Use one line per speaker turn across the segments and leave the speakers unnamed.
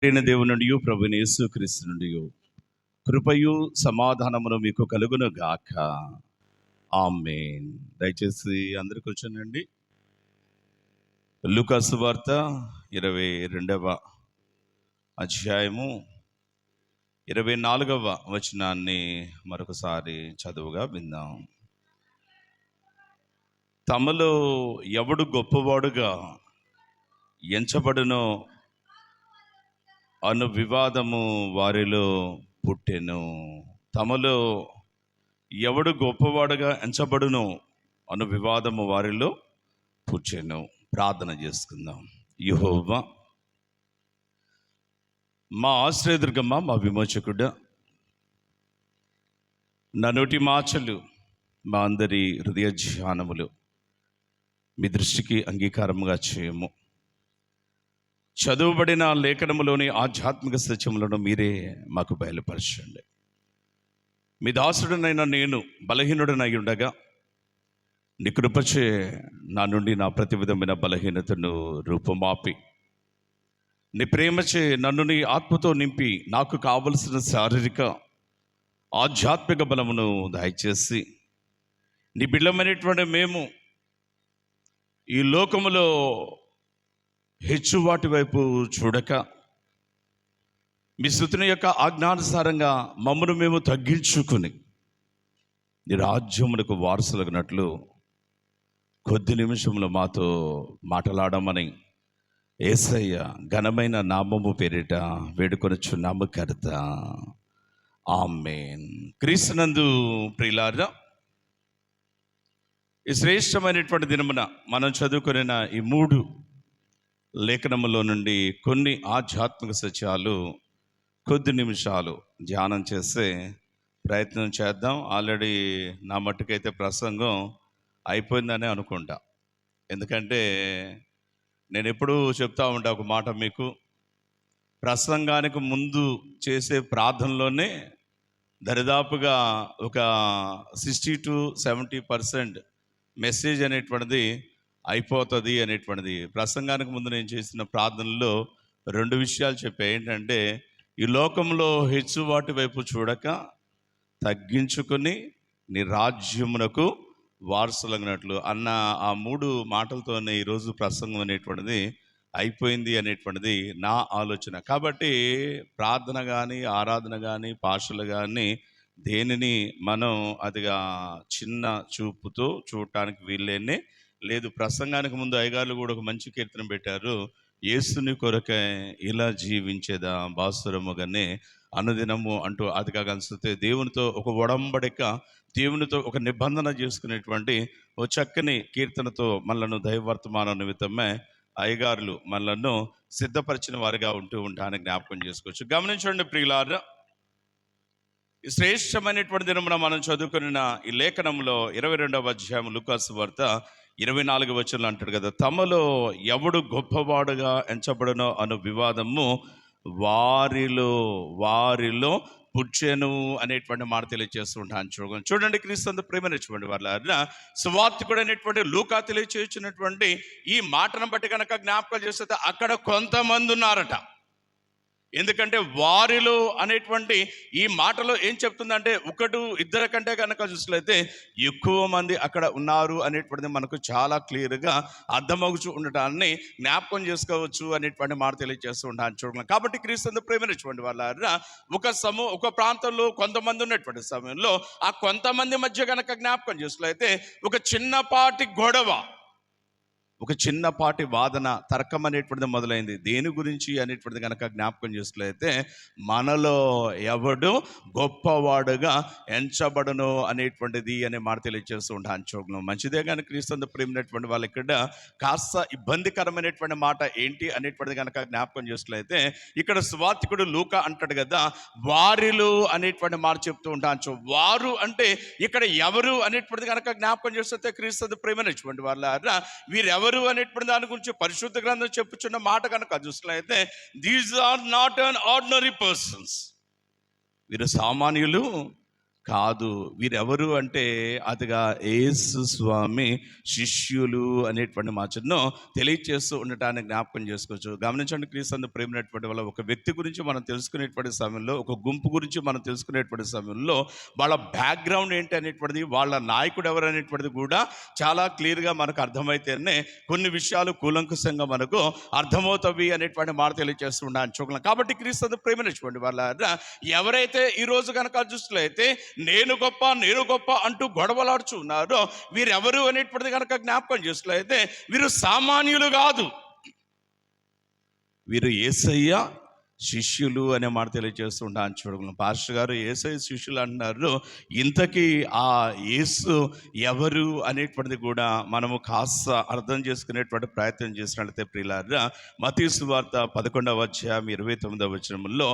దేవుని నుండి ప్రభువైన యేసుక్రీస్తు నుండి కృపయు సమాధానమును మీకు కలుగును గాక. ఆమేన్. దయచేసి అందరూ కూర్చోనండి. లూకా సువార్త 22వ అధ్యాయము 24వ వచనాన్ని మరొకసారి చదువుగా విందాం. తమలో ఎవడు గొప్పవాడుగా ఎంచబడునో అను వివాదము వారిలో పుట్టెను. తమలో ఎవడు గొప్పవాడుగా ఎంచబడునో అను వివాదము వారిలో పుట్టెను. ప్రార్థన చేసుకుందాం. యెహోవా మా ఆశ్రయదుర్గమ్మ, మా విమోచకుడా, నా నోటి మాటలు, మా అందరి హృదయ ధ్యానములు మీ దృష్టికి అంగీకారముగా చేయము. చదువుబడిన లేఖనములోని ఆధ్యాత్మిక సత్యములను మీరే మాకు బయలుపరచండి. మీ దాసుడనైనా నేను బలహీనుడనై ఉండగా నీ కృపచే నా నుండి నా ప్రతి విధమైన బలహీనతను రూపుమాపి నీ ప్రేమచే నన్ను నీ ఆత్మతో నింపి నాకు కావలసిన శారీరక ఆధ్యాత్మిక బలమును దయచేసి నీ బిడ్డమైనటువంటి మేము ఈ లోకములో హెచ్చువాటి వైపు చూడక మీ స్తుతిని యొక్క ఆజ్ఞానుసారంగా మమ్మను మేము తగ్గించుకుని నీ రాజ్యమునకు వారసులగినట్లు కొద్ది నిమిషంలో మాతో మాట్లాడమని యేసయ్య ఘనమైన నామము పేరిట వేడుకొనుచున్నాము కర్త. ఆమేన్. క్రీస్తునందు ప్రియులారా, ఈ శ్రేష్టమైనటువంటి దినమున మనం చదువుకున్న ఈ 3 లేఖనములో నుండి కొన్ని ఆధ్యాత్మిక సత్యాలు కొద్ది నిమిషాలు ధ్యానం చేసే ప్రయత్నం చేద్దాం. ఆల్రెడీ నా మట్టుకైతే ప్రసంగం అయిపోయిందనే అనుకుంటా. ఎందుకంటే నేను ఎప్పుడూ చెప్తా ఉంటా ఒక మాట మీకు, ప్రసంగానికి ముందు చేసే ప్రార్థనలోనే దరిదాపుగా ఒక 60 to 70% మెసేజ్ అనేటువంటిది అయిపోతుంది అనేటువంటిది. ప్రసంగానికి ముందు నేను చేసిన ప్రార్థనలో 2 విషయాలు చెప్పా. ఏంటంటే, ఈ లోకంలో హెచ్చువాటి వైపు చూడక తగ్గించుకొని నీ రాజ్యమునకు వారసులగినట్లు అన్న ఆ 3 మాటలతోనే ఈరోజు ప్రసంగం అనేటువంటిది అయిపోయింది అనేటువంటిది నా ఆలోచన. కాబట్టి ప్రార్థన కానీ, ఆరాధన కానీ, భాషలు కానీ దేనిని మనం అదిగా చిన్న చూపుతో చూడటానికి వీల్లేనే లేదు. ప్రసంగానికి ముందు అయ్యగారులు కూడా ఒక మంచి కీర్తన పెట్టారు. యేసుని కొరకై ఇలా జీవించేదా బాసురముగానే అనుదినము అంటూ. అది కాగలిస్తే దేవునితో ఒక ఒడంబడిక, దేవునితో ఒక నిబంధన చేసుకునేటువంటి ఓ చక్కని కీర్తనతో మనలను దైవవర్తమాన నిమిత్తమే అయ్యగారులు మనలను సిద్ధపరిచిన వారిగా ఉంటూ ఉంటానికి జ్ఞాపకం చేసుకోవచ్చు. గమనించండి ప్రియులారా, ఈ శ్రేష్టమైనటువంటి దినమున మనం చదువుకున్న ఈ లేఖనంలో 22వ అధ్యాయం లూకా సువార్త 24వ వచనంలో అంటాడు కదా, తమలో ఎవడు గొప్పవాడుగా ఎంచబడునో అను వివాదము వారిలో పుట్టెను అనేటువంటి మాట తెలియజేస్తూ ఉంటాను. చూడండి, క్రీస్తు ప్రేమనిచ్చినటువంటి వాళ్ళ సువార్తికుడు అనేటువంటి లూకా తెలియచేసినటువంటి ఈ మాటను బట్టి కనుక జ్ఞాపకాలు చేస్తే అక్కడ కొంతమంది ఉన్నారట. ఎందుకంటే వారిలో అనేటువంటి ఈ మాటలో ఏం చెప్తుందంటే, 1-2 కంటే కనుక చూసినట్లయితే ఎక్కువ మంది అక్కడ ఉన్నారు అనేటువంటిది మనకు చాలా క్లియర్గా అర్థమవుతూ ఉండటాన్ని జ్ఞాపకం చేసుకోవచ్చు అనేటువంటి మాట తెలియజేస్తూ ఉంటాను చూడండి. కాబట్టి క్రీస్తు ప్రేమించినటువంటి వాళ్ళ ఒక ప్రాంతంలో కొంతమంది ఉన్నటువంటి సమయంలో ఆ కొంతమంది మధ్య కనుక జ్ఞాపకం చేసినట్లయితే ఒక చిన్నపాటి గొడవ, ఒక చిన్నపాటి వాదన, తర్కం అనేటువంటిది మొదలైంది. దేని గురించి అనేటువంటిది కనుక జ్ఞాపకం చేసినట్లయితే, మనలో ఎవడు గొప్పవాడుగా ఎంచబడును అనేటువంటిది అనే మాట తెలియజేస్తూ ఉంటాను చూడను. మంచిదే కానీ క్రీస్తు ప్రేమినటువంటి వాళ్ళు ఇక్కడ కాస్త ఇబ్బందికరమైనటువంటి మాట ఏంటి అనేటువంటిది కనుక జ్ఞాపకం చేసినట్లయితే, ఇక్కడ సువార్తికుడు లూకా అంటాడు కదా, వారిలో అనేటువంటి మాట చెప్తూ ఉంటాను. వారు అంటే ఇక్కడ ఎవరు అనేటువంటిది కనుక జ్ఞాపకం చేస్తే క్రీస్తు ప్రేమినటువంటి వాళ్ళ వీరెవరు అనేటువంటి దాని గురించి పరిశుద్ధ గ్రంథం చెప్పుచున్న మాట కనుక చూసినట్లయితే, these are not an ordinary persons. వీరు సామాన్యులు కాదు. వీరెవరు అంటే అదిగా యేసు స్వామి శిష్యులు అనేటువంటి మాటను తెలియచేస్తూ ఉండటాన్ని జ్ఞాపకం చేసుకోవచ్చు. గమనించండి, క్రీస్తు ప్రేమైనటువంటి వాళ్ళ ఒక వ్యక్తి గురించి మనం తెలుసుకునేటువంటి సమయంలో, ఒక గుంపు గురించి మనం తెలుసుకునేటువంటి సమయంలో వాళ్ళ బ్యాక్గ్రౌండ్ ఏంటి అనేటువంటిది, వాళ్ళ నాయకుడు ఎవరు అనేటువంటిది కూడా చాలా క్లియర్గా మనకు అర్థమైతేనే కొన్ని విషయాలు కూలంకుషంగా మనకు అర్థమవుతాయి అనేటువంటి మాట తెలియజేస్తూ ఉండాలని చూడగలం. కాబట్టి క్రీస్తు ప్రేమైనటువంటి వాళ్ళ ఎవరైతే ఈరోజు కనుక చూసినట్లయితే నేను గొప్ప అంటూ గొడవలాడుచు ఉన్నారో వీరెవరు అనేటువంటిది కనుక జ్ఞాపకం చేసినట్లయితే వీరు సామాన్యులు కాదు, వీరు యేసయ్య శిష్యులు అనే మాట తెలియజేస్తుంటాను. చూడగలం పాస్టర్ గారు యేసయ్య శిష్యులు అంటున్నారు. ఇంతకీ ఆ యేసు ఎవరు అనేటువంటిది కూడా మనము కాస్త అర్థం చేసుకునేటువంటి ప్రయత్నం చేసినట్లయితే ప్రియులారా, మత్తయి సువార్త 11వ అధ్యాయం 29వ వచనంలో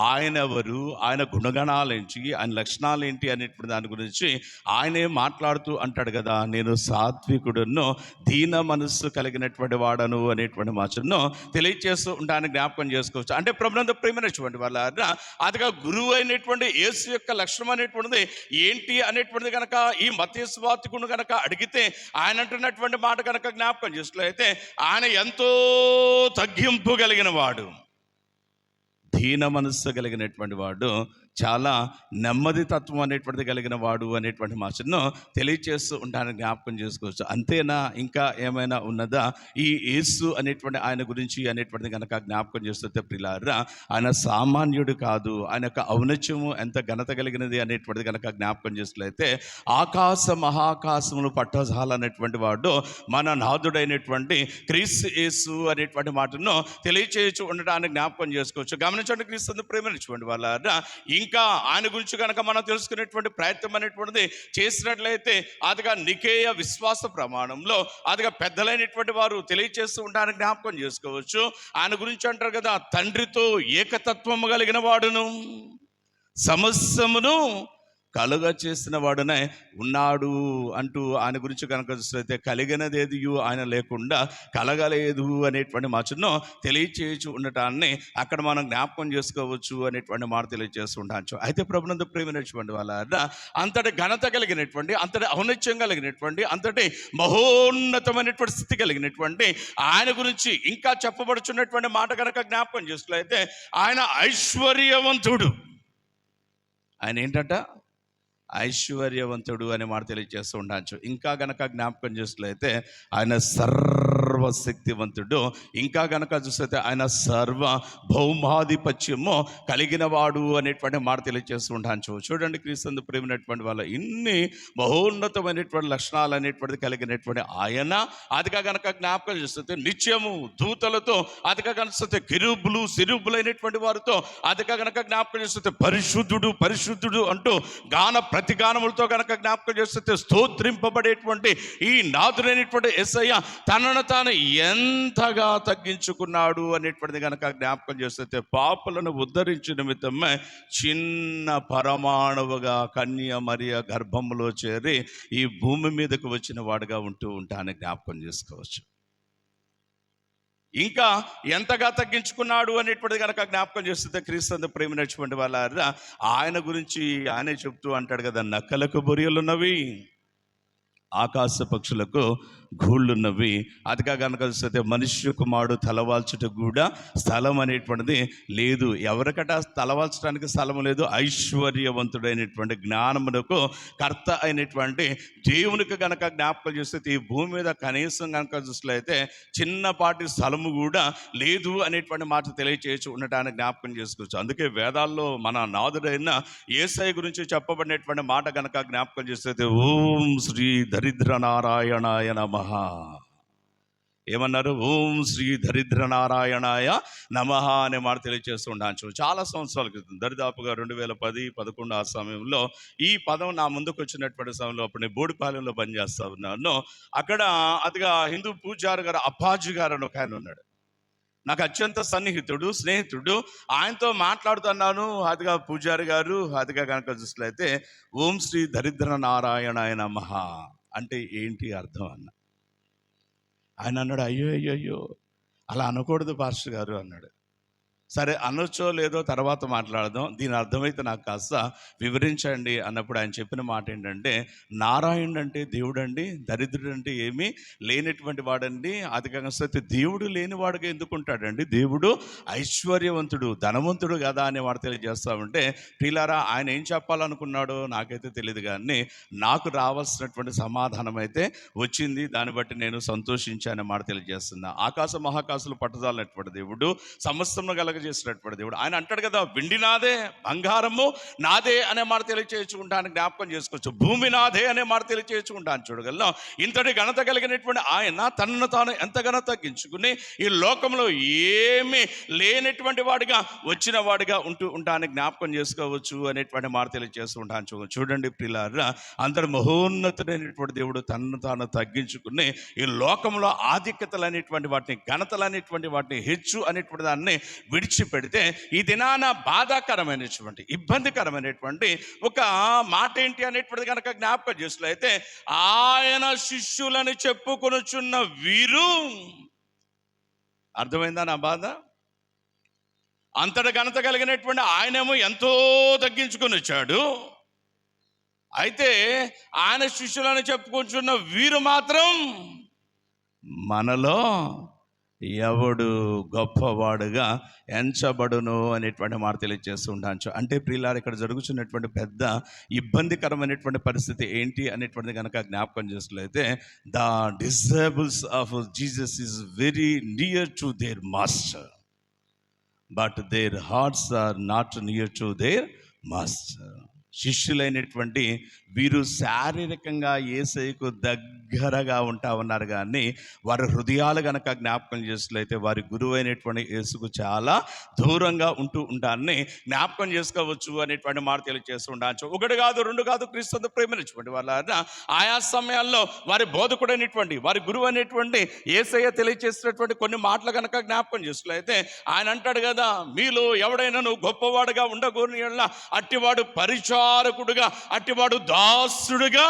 ఆయన ఎవరు, ఆయన గుణగణాలేంటి, ఆయన లక్షణాలు ఏంటి అనేటువంటి దాని గురించి ఆయనే మాట్లాడుతూ అంటాడు కదా, నేను సాత్వికుడును దీన మనస్సు కలిగినటువంటి వాడను అనేటువంటి మాటను తెలియజేస్తూ ఉంటాను, జ్ఞాపకం చేసుకోవచ్చు. అంటే ప్రభునందు ప్రేమైనటువంటి వాళ్ళ అదిగా గురువు అయినటువంటి యేసు యొక్క లక్షణం అనేటువంటిది ఏంటి అనేటువంటిది కనుక ఈ మత్తయి సువార్తికుడు కనుక అడిగితే ఆయన అంటున్నటువంటి మాట కనుక జ్ఞాపకం చేసినట్లయితే ఆయన ఎంతో తగ్గింపు కలిగిన వాడు, దీన మనస్సు కలిగినటువంటి వాడు, చాలా నెమ్మది తత్వం అనేటువంటిది కలిగిన వాడు అనేటువంటి మాటను తెలియచేస్తూ ఉంటానని జ్ఞాపకం చేసుకోవచ్చు. అంతేనా, ఇంకా ఏమైనా ఉన్నదా ఈ యేసు అనేటువంటి ఆయన గురించి అనేటువంటిది కనుక జ్ఞాపకం చేస్తుంటే ప్రియులారా, ఆయన సామాన్యుడు కాదు, ఆయన యొక్క ఔన్నత్యము ఎంత ఘనత కలిగినది అనేటువంటిది కనుక జ్ఞాపకం చేసినట్లయితే ఆకాశ మహాకాశములు పట్టజాలనేటువంటి వాడు మన నాథుడైనటువంటి క్రీస్తు యేసు అనేటువంటి మాటను తెలియచేయచ్చు ఉండటానికి జ్ఞాపకం చేసుకోవచ్చు. గమనించండి, క్రీస్తు ప్రేమించుకోండి వాళ్ళ ఇంకా ఆయన గురించి కనుక మనం తెలుసుకునేటువంటి ప్రయత్నం అనేటువంటిది చేసినట్లయితే అదిగా నికేయ విశ్వాస ప్రమాణంలో అదిగా పెద్దలైనటువంటి వారు తెలియచేస్తూ ఉంటారని జ్ఞాపకం చేసుకోవచ్చు. ఆయన గురించి అంటారు కదా, తండ్రితో ఏకతత్వము కలిగిన వాడును సమస్తమును కలుగ చేసిన వాడునే ఉన్నాడు అంటూ ఆయన గురించి కనుక చూస్తే కలిగినది ఏది ఆయన లేకుండా కలగలేదు అనేటువంటి మాటను తెలియచేయచ్చు ఉండటాన్ని అక్కడ మనం జ్ఞాపకం చేసుకోవచ్చు అనేటువంటి మాట తెలియజేస్తుంటాను. అయితే ప్రభునందు ప్రేమించినటువంటి వాళ్ళ అంతటి ఘనత కలిగినటువంటి, అంతటి ఔన్నత్యం కలిగినటువంటి, అంతటి మహోన్నతమైనటువంటి స్థితి కలిగినటువంటి ఆయన గురించి ఇంకా చెప్పబడుచున్నటువంటి మాట కనుక జ్ఞాపకం చేసినట్లయితే ఆయన ఐశ్వర్యవంతుడు. ఆయన ఏంటంట, ఐశ్వర్యవంతుడు అనే మాట తెలియజేస్తూ ఉండొచ్చు. ఇంకా గనక జ్ఞాపకం చేసినట్లయితే ఆయన సర్వశక్తివంతుడు. ఇంకా గనక చూస్తే ఆయన సర్వ భౌమాధిపత్యము కలిగిన వాడు అనేటువంటి మాట తెలియజేస్తూ ఉండొచ్చు. చూడండి, క్రీస్తు ప్రేమైనటువంటి వాళ్ళ ఇన్ని మహోన్నతమైనటువంటి లక్షణాలు అనేటువంటిది కలిగినటువంటి ఆయన అదిగా గనక జ్ఞాపకం చేస్తే నిత్యము దూతలతో అదిగా కనిపిస్తే కెరూబులు సిరూబులైనటువంటి వారితో అదిగా గనక జ్ఞాపకం చేస్తే పరిశుద్ధుడు పరిశుద్ధుడు అంటూ ప్రతిగానములతో కనుక జ్ఞాపకం చేస్తే స్తోత్రింపబడేటువంటి ఈ నాథుడైనటువంటి యేసయ్య తనను తాను ఎంతగా తగ్గించుకున్నాడు అనేటువంటిది కనుక జ్ఞాపకం చేస్తే పాపులను ఉద్ధరించిన నిమిత్తమే చిన్న పరమాణువుగా కన్య మరియ గర్భంలో చేరి ఈ భూమి మీదకు వచ్చిన వాడుగా ఉంటూ ఉంటానని జ్ఞాపకం చేసుకోవచ్చు. ఇంకా ఎంతగా తగ్గించుకున్నాడు అనేటువంటిది కనుక జ్ఞాపకం చేస్తే క్రీస్తు ప్రేమించినటువంటి వాళ్ళ ఆయన గురించి ఆయనే చెప్తూ అంటాడు కదా, నక్కలకు బొరియలున్నవి, ఆకాశ పక్షులకు గూళ్ళున్నవి, అదిగా కనుక చూస్తే మనుష్య కుమారుడు తలవాల్చుటకు కూడా స్థలం అనేటువంటిది లేదు. ఎవరికట తలవాల్చడానికి స్థలం లేదు? ఐశ్వర్యవంతుడైనటువంటి జ్ఞానమునకు కర్త అయినటువంటి దేవునికి కనుక జ్ఞాపకం చేస్తే ఈ భూమి మీద కనీసం కనుక చూసినట్లయితే చిన్నపాటి స్థలము కూడా లేదు అనేటువంటి మాట తెలియచేయచ్చు ఉండటానికి జ్ఞాపకం చేసుకోవచ్చు. అందుకే వేదాల్లో మన నాథుడైన యేసయ్య గురించి చెప్పబడినటువంటి మాట కనుక జ్ఞాపకం చేస్తే ఓం శ్రీ దరిద్ర నారాయణాయ నమః. ఏమన్నారు? ఓం శ్రీ దరిద్ర నారాయణాయ నమః అనే మాట తెలియజేస్తూ ఉండొచ్చు. చాలా సంవత్సరాల క్రితం, దరిదాపుగా 2010-11 ఆ సమయంలో ఈ పదం నా ముందుకు వచ్చినటువంటి సమయంలో అప్పుడు నేను బోడిపాలెంలో పనిచేస్తా ఉన్నాను. అక్కడ అదిగా హిందూ పూజారి గారు అప్పాజీ గారు అని ఒక ఆయన ఉన్నాడు, నాకు అత్యంత సన్నిహితుడు స్నేహితుడు. ఆయనతో మాట్లాడుతున్నాను, అదిగా పూజారి గారు అదిగా కనుక చూసినట్లయితే ఓం శ్రీ దరిద్ర నారాయణాయ నమః అంటే ఏంటి అర్థం అన్న. ఆయన అన్నాడు, అయ్యో అయ్యో అయ్యో అలా అనకూడదు పాస్టర్ గారు అన్నాడు. సరే అనొచ్చో లేదో తర్వాత మాట్లాడదాం, దీని అర్థమైతే నాకు కాస్త వివరించండి అన్నప్పుడు ఆయన చెప్పిన మాట ఏంటంటే, నారాయణుడు అంటే దేవుడు అండి, దరిద్రుడు అంటే ఏమీ లేనటువంటి వాడండి, అధికంగా సత్య దేవుడు లేనివాడుగా ఎందుకు ఉంటాడండి, దేవుడు ఐశ్వర్యవంతుడు ధనవంతుడు కదా అనే వాడు తెలియజేస్తామంటే, ప్రియులారా ఆయన ఏం చెప్పాలనుకున్నాడో నాకైతే తెలియదు, కానీ నాకు రావాల్సినటువంటి సమాధానం అయితే వచ్చింది. దాన్ని బట్టి నేను సంతోషించానే మాట తెలియజేస్తున్నా. ఆకాశ మహాకాశులు పట్టుదలనటువంటి దేవుడు, సమస్తమును కలగజేసినటువంటి దేవుడు. ఆయన అంటాడు కదా, వెండి నాదే, బంగారము నాదే అనే మాట తెలియచేయించుకుంటాను, జ్ఞాపకం చేసుకోవచ్చు. భూమి నాదే అనే మాట తెలియచేయించుకుంటాను. చూడగలం ఇంతటి ఘనత కలిగినటువంటి ఆయన తనను తాను ఎంతగానో తగ్గించుకుని ఈ లోకంలో ఏమీ లేనటువంటి వాడిగా వచ్చిన వాడిగా ఉంటానికి జ్ఞాపకం చేసుకోవచ్చు అనేటువంటి మాట తెలియజేస్తూ ఉంటాను. చూడండి ప్రియులారా, అందరి మహోన్నతుడైనటువంటి దేవుడు తనను తాను తగ్గించుకుని ఈ లోకంలో ఆధిక్యతలు అనేటువంటి వాటిని, ఘనతలు అనేటువంటి వాటిని, హెచ్చు అనేటువంటి దాన్ని విడిచిపెడితే ఈ దినాన బాధాకరమైనటువంటి, ఇబ్బందికరమైనటువంటి ఒక మాట ఏంటి అనేటువంటిది కనుక జ్ఞాపకం చేసినట్లయితే, ఆయన శిష్యులని చెప్పుకొనుచున్న వీరు, అర్థమైందా నా బాధ? అంతటి ఘనత కలిగినటువంటి ఆయనేమో ఎంతో తగ్గించుకొని వచ్చాడు. అయితే ఆయన శిష్యులని చెప్పుకుంటున్న వీరు మాత్రం, మనలో ఎవడు గొప్పవాడుగా ఎంచబడును అనేటువంటి మాట తెలియజేస్తూ ఉంటాను. అంటే ప్రియులారా, ఇక్కడ జరుగుతున్నటువంటి పెద్ద ఇబ్బందికరమైనటువంటి పరిస్థితి ఏంటి అనేటువంటిది కనుక జ్ఞాపకం చేసినట్లయితే, the disciples of Jesus is very near to their master, but their hearts are not near to their master. శిష్యులైనటువంటి వీరు శారీరకంగా యేసయ్యకు దగ్గరగా ఉంటా ఉన్నారు, కానీ వారి హృదయాలు కనుక జ్ఞాపకం చేసినట్లయితే వారి గురువు అయినటువంటి యేసుకు చాలా దూరంగా ఉంటారని జ్ఞాపకం చేసుకోవచ్చు అనేటువంటి మాట తెలియజేస్తూ ఉండవచ్చు. ఒకటి కాదు, రెండు కాదు, క్రీస్తు ప్రేమించినటువంటి వాళ్ళ ఆయా సమయాల్లో వారి బోధకుడైనటువంటి, వారి గురువు అయినటువంటి యేసయ్య తెలియజేసినటువంటి కొన్ని మాటలు కనుక జ్ఞాపకం చేసినట్లయితే, ఆయన అంటాడు కదా, మీలో ఎవడైనా నువ్వు గొప్పవాడుగా ఉండగోని ఎడల అట్టివాడు పరిచారకుడుగా, అట్టివాడు దాసుడుగా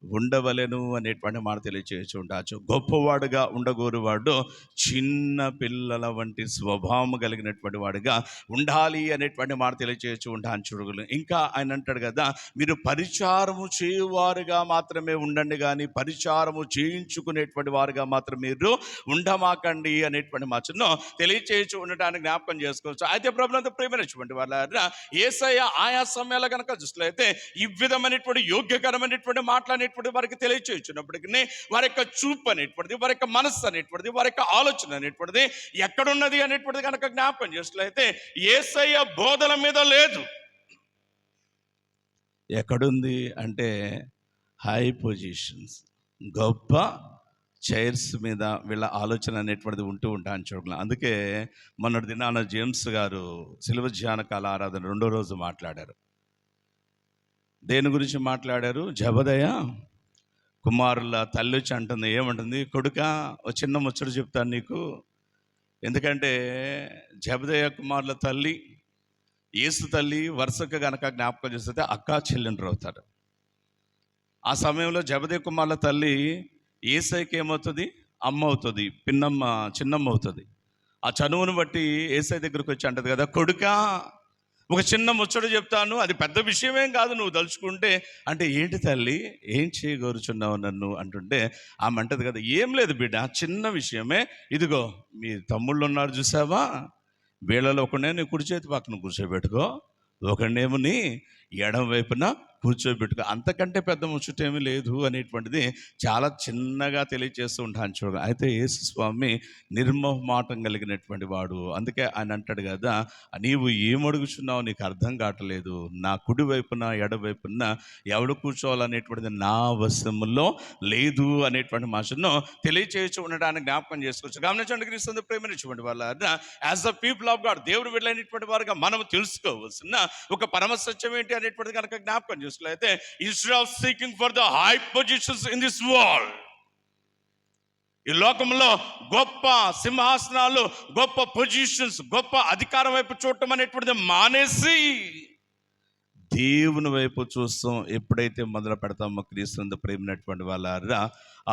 ఉండవలెను అనేటువంటి మాట తెలియచేసి ఉండవచ్చు. గొప్పవాడుగా ఉండగోరువాడు చిన్న పిల్లల వంటి స్వభావం కలిగినటువంటి వాడుగా ఉండాలి అనేటువంటి మాట తెలియచేసి ఉంటాను. చూడగలను ఇంకా ఆయన అంటాడు కదా, మీరు పరిచారము చేయువారుగా మాత్రమే ఉండండి, కానీ పరిచారము చేయించుకునేటువంటి వారుగా మాత్రం మీరు ఉండమాకండి అనేటువంటి మాటను తెలియచేసి ఉండటానికి జ్ఞాపకం చేసుకోవచ్చు. అయితే ప్రభునందు ప్రేమించినటువంటి వాళ్ళ యేసయ్య ఆయా సమయాల కనుక చూసినట్లయితే ఈ విధమైనటువంటి యోగ్యకరమైనటువంటి మాటలు వారికి తెలియచేయుచున్నప్పటికీ వారి యొక్క చూపు అనేటువంటిది, వారి యొక్క మనస్సు అనేటువంటిది, వారి యొక్క ఆలోచన అనేటువంటిది ఎక్కడున్నది అనేటువంటిది కనుక జ్ఞాపకం చేసినట్లయితే యేసయ్య బోధల మీద లేదు. ఎక్కడుంది అంటే హై పొజిషన్స్, గొప్ప చైర్స్ మీద వీళ్ళ ఆలోచన అనేటువంటిది ఉంటాను చూడగలం. అందుకే మొన్నటి దినాన జేమ్స్ గారు శిలువ ధ్యాన కాల ఆరాధన 2వ రోజు మాట్లాడారు. దేని గురించి మాట్లాడారు? జబదయ కుమారుల తల్లి వచ్చి అంటుంది, ఏమంటుంది? కొడుకా, ఒక చిన్న ముచ్చట చెప్తాను నీకు. ఎందుకంటే జబదయ కుమారుల తల్లి, యేసు తల్లి వరుసగా గనక జ్ఞాపకం చేస్తే అక్క చెల్లెండ్రు అవుతారు. ఆ సమయంలో జబదయ కుమారుల తల్లి యేసయ్యకి ఏమవుతుంది? అమ్మ అవుతుంది, పిన్నమ్మ, చిన్నమ్మ అవుతుంది. ఆ చనువును బట్టి యేసయ్య దగ్గరికి వచ్చి అంటది కదా, కొడుకా ఒక చిన్న ముచ్చట చెప్తాను, అది పెద్ద విషయమేం కాదు నువ్వు తలుచుకుంటే. అంటే ఏంటి తల్లి, ఏం చేయగోరుచున్నావు నన్ను అంటుంటే ఆమె అంటది కదా, ఏం లేదు బిడ్డ, చిన్న విషయమే. ఇదిగో మీ తమ్ముళ్ళు ఉన్నారు చూసావా, వీళ్ళలో ఒకనే నీ కుడి చేతి పక్కన కూర్చోబెట్టుకో, ఒకనేమో నీ ఎడం వైపున కూర్చోబెట్టుకో. అంతకంటే పెద్ద ముచ్చటేమీ లేదు అనేటువంటిది చాలా చిన్నగా తెలియజేస్తూ ఉంటాను చూడ. అయితే యేసు స్వామి నిర్మోహమాటం కలిగినటువంటి వాడు. అందుకే ఆయన అంటాడు కదా, నీవు ఏమడుగుచున్నావు నీకు అర్థం కావట్లేదు, నా కుడి వైపున ఎడవైపున ఎవడు కూర్చోవాలనేటువంటిది నా వశంలో లేదు అనేటువంటి మాటను తెలియచేసి ఉండడానికి జ్ఞాపకం చేసుకోవచ్చు. గమనించండి క్రీస్తు ప్రేమించినటువంటి వాళ్ళ, as the people of God, దేవుడు వెళ్ళినటువంటి వారుగా మనం తెలుసుకోవాల్సిన ఒక పరమ సత్యం ఏంటి అనేటువంటిది కనుక జ్ఞాపకం చూసినట్లయితే, instead of seeking for the high positions in this world, ఈ లోకంలో గొప్ప సింహాసనాలు, గొప్ప పొజిషన్స్, గొప్ప అధికారం వైపు చూడటం అనేటువంటిది మానేసి దేవుని వైపు చూస్తాం ఎప్పుడైతే మొదలు పెడతామో క్రీస్తు ప్రేమినటువంటి వాళ్ళ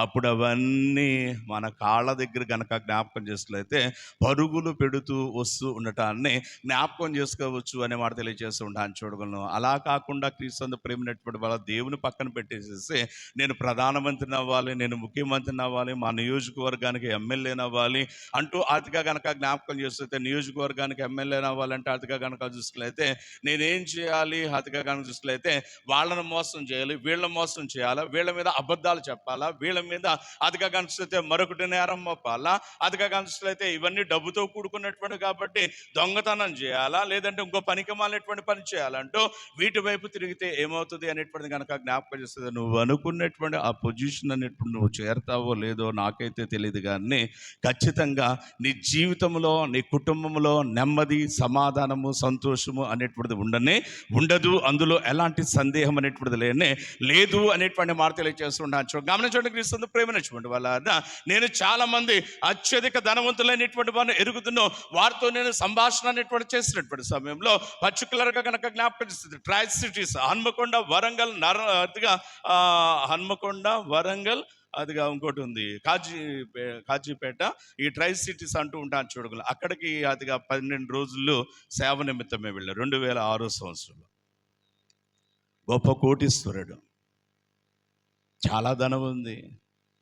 అప్పుడు అవన్నీ మన కాళ్ళ దగ్గర కనుక జ్ఞాపకం చేసినట్లయితే పరుగులు పెడుతూ వస్తూ ఉండటాన్ని జ్ఞాపకం చేసుకోవచ్చు అనే మాట తెలియజేస్తూ ఉంటాను. చూడగలను. అలా కాకుండా క్రీస్తు ప్రేమైనటువంటి వాళ్ళ దేవుని పక్కన పెట్టేసేసి నేను ప్రధానమంత్రిని అవ్వాలి, నేను ముఖ్యమంత్రిని అవ్వాలి, మా నియోజకవర్గానికి ఎమ్మెల్యేని అవ్వాలి అంటూ అతిగా కనుక జ్ఞాపకం చేస్తే, నియోజకవర్గానికి ఎమ్మెల్యేని అవ్వాలంటే అతిగా కనుక చూసుకున్నట్లయితే నేనేం చేయాలి, అతిగా కనుక చూసుకున్నట్లయితే వాళ్ళని మోసం చేయాలి, వీళ్ళని మోసం చేయాలా, వీళ్ళ మీద అబద్ధాలు చెప్పాలా, వీళ్ళ మీద అతిగా కనిపిస్తే మరొకటి నేరం మోపాలా, అతిగా కనిపిస్తే ఇవన్నీ డబ్బుతో కూడుకున్నటువంటి కాబట్టి దొంగతనం చేయాలా, లేదంటే ఇంకో పనికి మాలినటువంటి పని చేయాలంటూ వీటి వైపు తిరిగితే ఏమవుతుంది అనేటువంటిది కనుక జ్ఞాపకం చేస్తుంది. నువ్వు అనుకున్నటువంటి ఆ పొజిషన్ అనేటువంటి నువ్వు చేరతావో లేదో నాకైతే తెలియదు, కానీ ఖచ్చితంగా నీ జీవితంలో నీ కుటుంబంలో నెమ్మది, సమాధానము, సంతోషము అనేటువంటిది ఉండదు. అందులో ఎలాంటి సందేహం అనేటువంటిది లేదు అనేటువంటి మాట తెలియజేస్తున్నాను. గమనించండి, క్రీస్తు ప్రేమించినటువంటి వాళ్ళ నేను చాలా మంది అత్యధిక ధనవంతులైనటువంటి వారిని ఎరుగుతున్నో వారితో నేను సంభాషణ అనేటువంటి చేసినటువంటి సమయంలో పర్టికులర్గా కనుక జ్ఞాపకం చేస్తుంది. ట్రై సిటీస్ హన్మకొండ, వరంగల్, హన్మకొండ, వరంగల్, అదిగా ఇంకోటి ఉంది కాజీపేట, ఈ ట్రై సిటీస్ అంటూ ఉంటాను. చూడగలను. అక్కడికి అదిగా 12 రోజుల్లో సేవ నిమిత్తమే వెళ్ళారు 2006 సంవత్సరంలో. గొప్ప కోటీశ్వరుడు, చాలా ధనం ఉంది,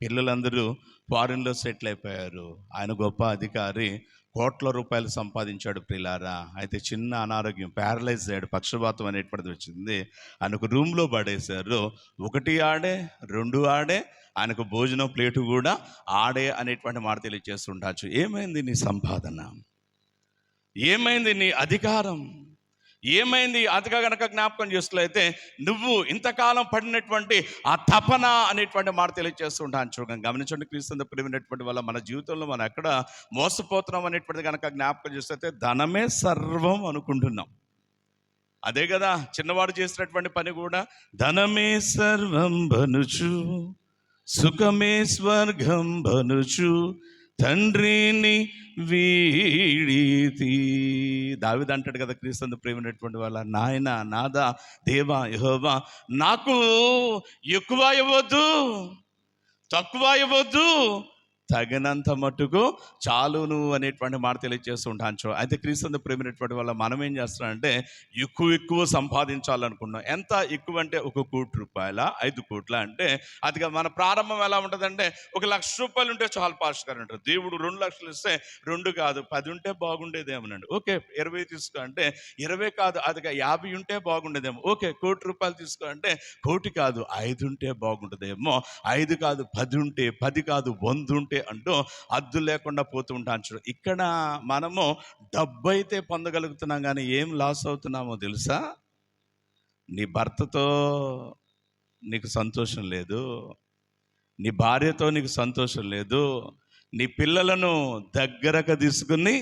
పిల్లలందరూ ఫారిన్లో సెటిల్ అయిపోయారు. ఆయన గొప్ప అధికారి, కోట్ల రూపాయలు సంపాదించాడు ప్రియులారా. అయితే చిన్న అనారోగ్యం, ప్యారలైజ్ అయ్యాడు, పక్షపాతం అనేటువంటిది వచ్చింది. ఆయనకు రూమ్లో పడేశారు. 1 ఆడే, 2 ఆడే, ఆయనకు భోజనం ప్లేటు కూడా ఆడే అనేటువంటి మాట తెలియజేస్తుండొచ్చు. ఏమైంది నీ సంపాదన? ఏమైంది నీ అధికారం? ఏమైంది? అదిగా కనుక జ్ఞాపకం చేస్తున్నట్లయితే నువ్వు ఇంతకాలం పడినటువంటి ఆ తపన అనేటువంటి మాట తెలియజేస్తుంటాను. చూడండి, గమనించండి, క్రీస్తు ప్రేమైనటువంటి వల్ల మన జీవితంలో మనం ఎక్కడ మోసపోతున్నాం అనేటువంటిది కనుక జ్ఞాపకం చేస్తే ధనమే సర్వం అనుకుంటున్నాం. అదే కదా చిన్నవాడు చేసినటువంటి పని కూడా. ధనమే సర్వం బనుచు, సుఖమే స్వర్గం బనుచు, తండ్రిని వీడితి. దావీదు అంటాడు కదా క్రీస్తు ప్రేమైనటువంటి వాళ్ళ, నాయన, నాదా, దేవా, యెహోవా, నాకు ఎక్కువ ఇవ్వద్దు, తక్కువ ఇవ్వద్దు, తగినంత మట్టుకు చాలును అనేటువంటి మాట తెలియజేస్తూ ఉంటాను. అయితే క్రీస్తు ప్రేమైనటువంటి వల్ల మనం ఏం చేస్తున్నామంటే ఎక్కువ సంపాదించాలనుకున్నాం. ఎంత ఎక్కువ అంటే 1 కోటి రూపాయల, 5 కోట్ల అంటే అదిగా మన ప్రారంభం ఎలా ఉంటుందంటే 1 లక్ష రూపాయలు ఉంటే చాలు పాస్టర్ గారు అంటారు. దేవుడు 2 లక్షలు ఇస్తే 2 కాదు 10 ఉంటే బాగుండేదేమోనండి. ఓకే 20 తీసుకో అంటే 20 కాదు అదిగా 50 ఉంటే బాగుండేదేమో. ఓకే 1 కోటి రూపాయలు తీసుకో అంటే 1 కోటి కాదు 5 ఉంటే బాగుంటుందేమో. 5 కాదు 10 ఉంటే, 10 కాదు 100 ఉంటే అంటూ అద్దు లేకుండా పోతూ ఉంటాను. ఇక్కడ మనము డబ్బు అయితే పొందగలుగుతున్నాం, కానీ ఏం లాస్ అవుతున్నామో తెలుసా? నీ భర్తతో నీకు సంతోషం లేదు, నీ భార్యతో నీకు సంతోషం లేదు, నీ పిల్లలను దగ్గరకు తీసుకుని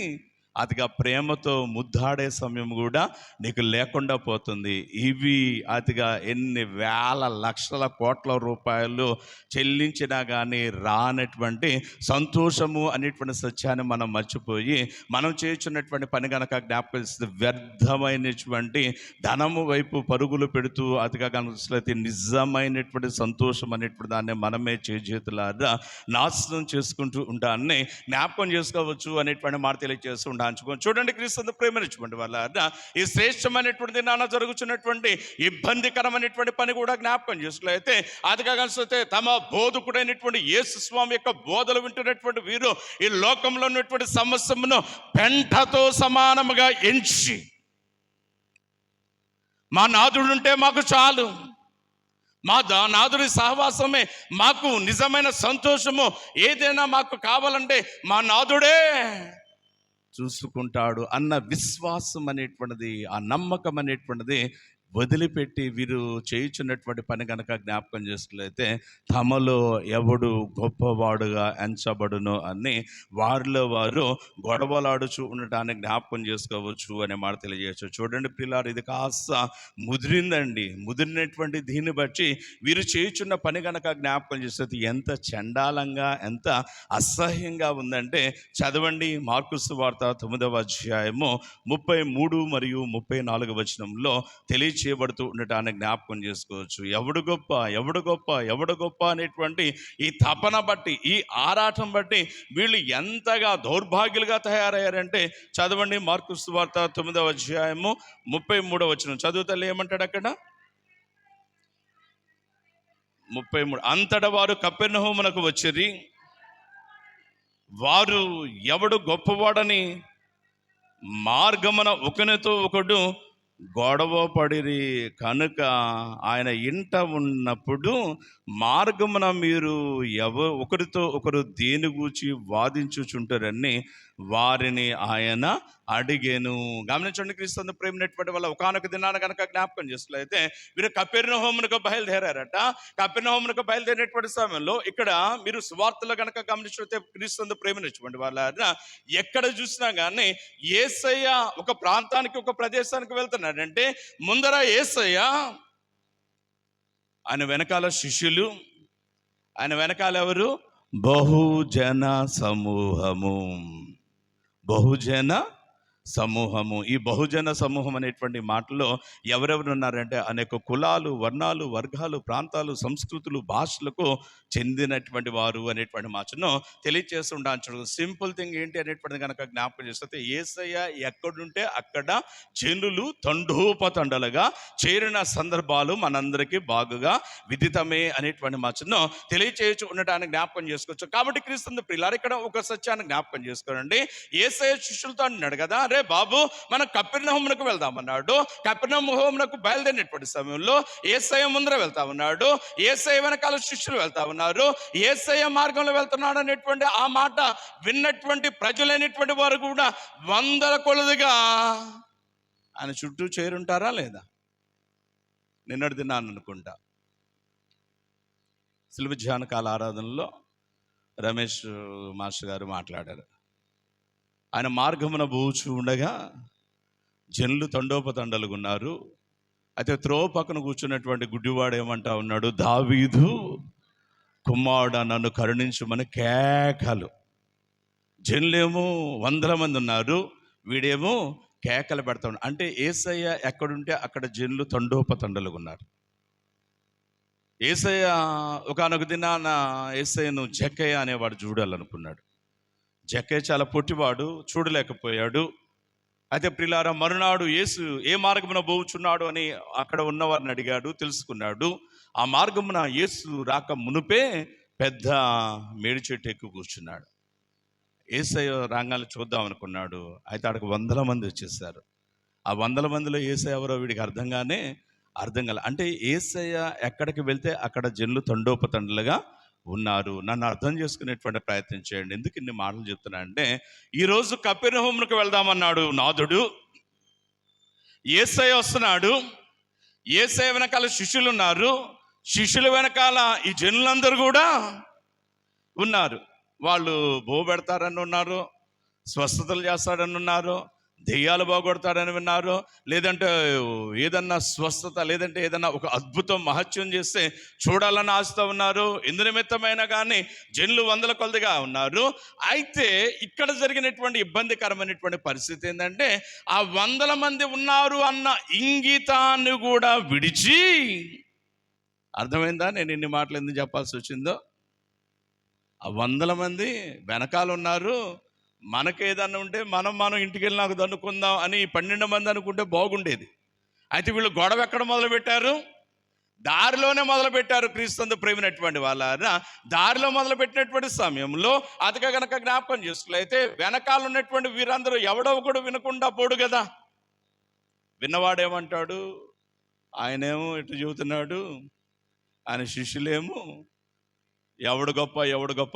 అతిగా ప్రేమతో ముద్దాడే సమయం కూడా నీకు లేకుండా పోతుంది. ఇవి అతిగా ఎన్ని వేల లక్షల కోట్ల రూపాయలు చెల్లించినా కానీ రానటువంటి సంతోషము అనేటువంటి సత్యాన్ని మనం మర్చిపోయి మనం చేస్తున్నటువంటి పని కనుక జ్ఞాపకం చేస్తే వ్యర్థమైనటువంటి ధనము వైపు పరుగులు పెడుతూ అతిగా కనుక నిజమైనటువంటి సంతోషం అనేటువంటి దాన్ని మనమే చేతులారా నాశనం చేసుకుంటూ ఉంటాన్ని జ్ఞాపకం చేసుకోవచ్చు అనేటువంటి మాట తెలియజేస్తూ ఉంటాను. చూడండి, క్రీస్తు ప్రేమించుకోండి వాళ్ళ ఈ శ్రేష్టమైనటువంటి నాన్న జరుగుతున్నటువంటి ఇబ్బందికరమైనటువంటి పని కూడా జ్ఞాపకం చేసుకున్నట్లయితే అదిగా కలిసితే తమ బోధకుడైనటువంటి యేసు స్వామి యొక్క బోధలు వింటున్నటువంటి వీరు ఈ లోకంలో ఉన్నటువంటి సమస్యను పెంటతో సమానముగా ఎంచి, మా నాథుడుంటే మాకు చాలు, మా నాథుడి సహవాసమే మాకు నిజమైన సంతోషము, ఏదైనా మాకు కావాలంటే మా నాథుడే చూసుకుంటాడు అన్న విశ్వాసం అనేటువంటిది, ఆ నమ్మకం అనేటువంటిది వదిలిపెట్టి వీరు చేయుచున్నటువంటి పని కనుక జ్ఞాపకం చేసినట్లయితే తమలో ఎవడు గొప్పవాడుగా ఎంచబడును అని వారిలో వారు గొడవలాడుచు ఉండటాన్ని జ్ఞాపకం చేసుకోవచ్చు అనే మాట తెలియజేయచ్చు. చూడండి ప్రియులారు, ఇది కాస్త ముదిరిందండి. ముదిరినటువంటి దీన్ని బట్టి వీరు చేయుచున్న పని కనుక జ్ఞాపకం చేస్తే ఎంత చండాలంగా, ఎంత అసహ్యంగా ఉందంటే చదవండి. మార్కు సువార్త 9వ అధ్యాయము 33 మరియు 34 వచనంలో తెలియచేయబడింది. చేయబడుతూ ఉండటాన్ని జ్ఞాపకం చేసుకోవచ్చు. ఎవడు గొప్ప, ఎవడు గొప్ప, ఎవడు గొప్ప అనేటువంటి ఈ తపన బట్టి, ఈ ఆరాటం బట్టి వీళ్ళు ఎంతగా దౌర్భాగ్యులుగా తయారయ్యారంటే, చదవండి మార్కు సువార్త 9వ అధ్యాయము 33వ వచనం. చదువుతలే ఏమంటాడు అక్కడ? 33. అంతటా వారు కపెర్నహూమునకు వచ్చిరి. వారు ఎవడు గొప్పవాడని మార్గమున ఒకనితో ఒకడు గొడవ పడిరి కనుక ఆయన ఇంట ఉన్నప్పుడు మార్గమున మీరు ఒకరితో ఒకరు దేని గూర్చి వాదించుచుంటారని వారిని ఆయన అడిగేను. గమనించండి, క్రీస్తు ప్రేమినటువంటి వల్ల ఒకనొక దినాన కనుక జ్ఞాపకం చేసినట్లయితే వీరు కపెర్నహూమునకు బయలుదేరారట. కపెర్నహూమునకు బయలుదేరినటువంటి సమయంలో ఇక్కడ మీరు సువార్తలో కనుక గమనించినట్లయితే క్రీస్తు ప్రేమినటువంటి వాళ్ళ ఎక్కడ చూసినా కానీ యేసయ్య ఒక ప్రాంతానికి, ఒక ప్రదేశానికి వెళ్తున్నాడంటే ముందర యేసయ్య, ఆయన వెనకాల శిష్యులు, ఆయన వెనకాల ఎవరు? బహుజన సమూహము. బహుజన సమూహము. ఈ బహుజన సమూహం అనేటువంటి మాటలో ఎవరెవరు ఉన్నారంటే అనేక కులాలు, వర్ణాలు, వర్గాలు, ప్రాంతాలు, సంస్కృతులు, భాషలకు చెందినటువంటి వారు అనేటువంటి మాటను తెలియజేస్తుంటాను. సింపుల్ థింగ్ ఏంటి అనేటువంటిది కనుక జ్ఞాపకం చేస్తే, యేసయ్య ఎక్కడుంటే అక్కడ జనులు తండోపతండలుగా చేరిన సందర్భాలు మనందరికీ బాగుగా విదితమే అనేటువంటి మాటను తెలియచేయచ్చు ఉండటానికి జ్ఞాపకం చేసుకోవచ్చు. కాబట్టి క్రీస్తు ప్రియులారా, ఇక్కడ ఒక సత్యాన్ని జ్ఞాపకం చేసుకోండి. యేసయ్య శిష్యులతో అన్నాడు కదా, అరే బాబు మనం కపెర్నహూమునకు వెళ్దామన్నాడు. కపెర్నహూమునకు బయలుదేరినటువంటి సమయంలో యేసయ్య ముందర వెళ్తా ఉన్నాడు, యేసయ్య వెనకాల శిష్యులు వెళ్తా ఉన్నారు. యేసయ్య మార్గంలో వెళ్తున్నాడు అనేటువంటి ఆ మాట విన్నటువంటి ప్రజలైనటువంటి వారు కూడా వందల కొలదిగా ఆయన చుట్టూ చేరుంటారా లేదా? నిన్నటి దినాన్ని అనుకుంటా శిలువ ధ్యాన కాల ఆరాధనలో రమేష్ మాస్టర్ గారు మాట్లాడారు. ఆయన మార్గమున పోచు ఉండగా జనులు తండోపతండలుగా ఉన్నారు. అయితే త్రోవ పక్కన కూర్చున్నటువంటి గుడ్డివాడు ఏమంటా ఉన్నాడు? దావీదు కుమారుడా నన్ను కరుణించుమని కేకలు. జనులేమో వందల మంది ఉన్నారు, వీడేమో కేకలు పెడతా ఉన్నాడు. అంటే యేసయ్య ఎక్కడుంటే అక్కడ జనులు తండోపతండలుగా ఉన్నారు. యేసయ్య ఒకనొక దినాన యేసయ్యను జక్కయ్య అనేవాడు చూడాలనుకున్నాడు. జక్కయ్య చాలా పొట్టివాడు, చూడలేకపోయాడు. అయితే ప్రియులారా, మరునాడు యేసు ఏ మార్గమున పోవుచున్నాడు అని అక్కడ ఉన్నవారిని అడిగాడు, తెలుసుకున్నాడు. ఆ మార్గమున యేసు రాక మునుపే పెద్ద మేడి చెట్టు ఎక్కువ కూర్చున్నాడు. యేసయ్య రాగాలు చూద్దాం అనుకున్నాడు. అయితే అక్కడికి వందల మంది వచ్చేసారు. ఆ వందల మందిలో యేసయ్య ఎవరో వీడికి అర్థం కాల. అంటే యేసయ్య ఎక్కడికి వెళ్తే అక్కడ జనులు తండోపతండలుగా ఉన్నారు. నన్ను అర్థం చేసుకునేటువంటి ప్రయత్నం చేయండి. ఎందుకు ఇన్ని మాటలు చెప్తున్నా అంటే, ఈరోజు కపెర్నహూమునకు వెళ్దామన్నాడు నాథుడు. యేసయ్య వస్తున్నాడు. యేసయ్య వెనకాల శిష్యులు ఉన్నారు. శిష్యుల వెనకాల ఈ జనులందరూ కూడా ఉన్నారు. వాళ్ళు పెడతారని ఉన్నారు, స్వస్థతలు చేస్తాడని ఉన్నారు, దెయ్యాలు బాగొడతాడని విన్నారు, లేదంటే ఏదన్నా స్వస్థత, లేదంటే ఏదన్నా ఒక అద్భుతం మహత్యం చేస్తే చూడాలని ఆశతో ఉన్నారు. ఇందు నిమిత్తమైన కానీ జనులు వందల కొలదిగా ఉన్నారు. అయితే ఇక్కడ జరిగినటువంటి ఇబ్బందికరమైనటువంటి పరిస్థితి ఏంటంటే, ఆ వందల మంది ఉన్నారు అన్న ఇంగితాన్ని కూడా విడిచి, అర్థమైందా నేను ఇన్ని మాటలు ఎందుకు చెప్పాల్సి వచ్చిందో? ఆ వందల మంది వెనకాల ఉన్నారు, మనకేదన్నా ఉంటే మనం ఇంటికి వెళ్ళి నాకు దన్నుకుందాం అని 12 మంది అనుకుంటే బాగుండేది. అయితే వీళ్ళు గొడవ ఎక్కడ మొదలుపెట్టారు? దారిలోనే మొదలుపెట్టారు. క్రీస్తు ప్రేమినటువంటి వాళ్ళ దారిలో మొదలుపెట్టినటువంటి సమయంలో అదిగా కనుక జ్ఞాపకం చేసుకున్నట్లయితే వెనకాల ఉన్నటువంటి వీరందరూ ఎవడో ఒకడు వినకుండా పోడు కదా. విన్నవాడేమంటాడు? ఆయనేమో ఇటు చెబుతున్నాడు, ఆయన శిష్యులేమో ఎవడు గొప్ప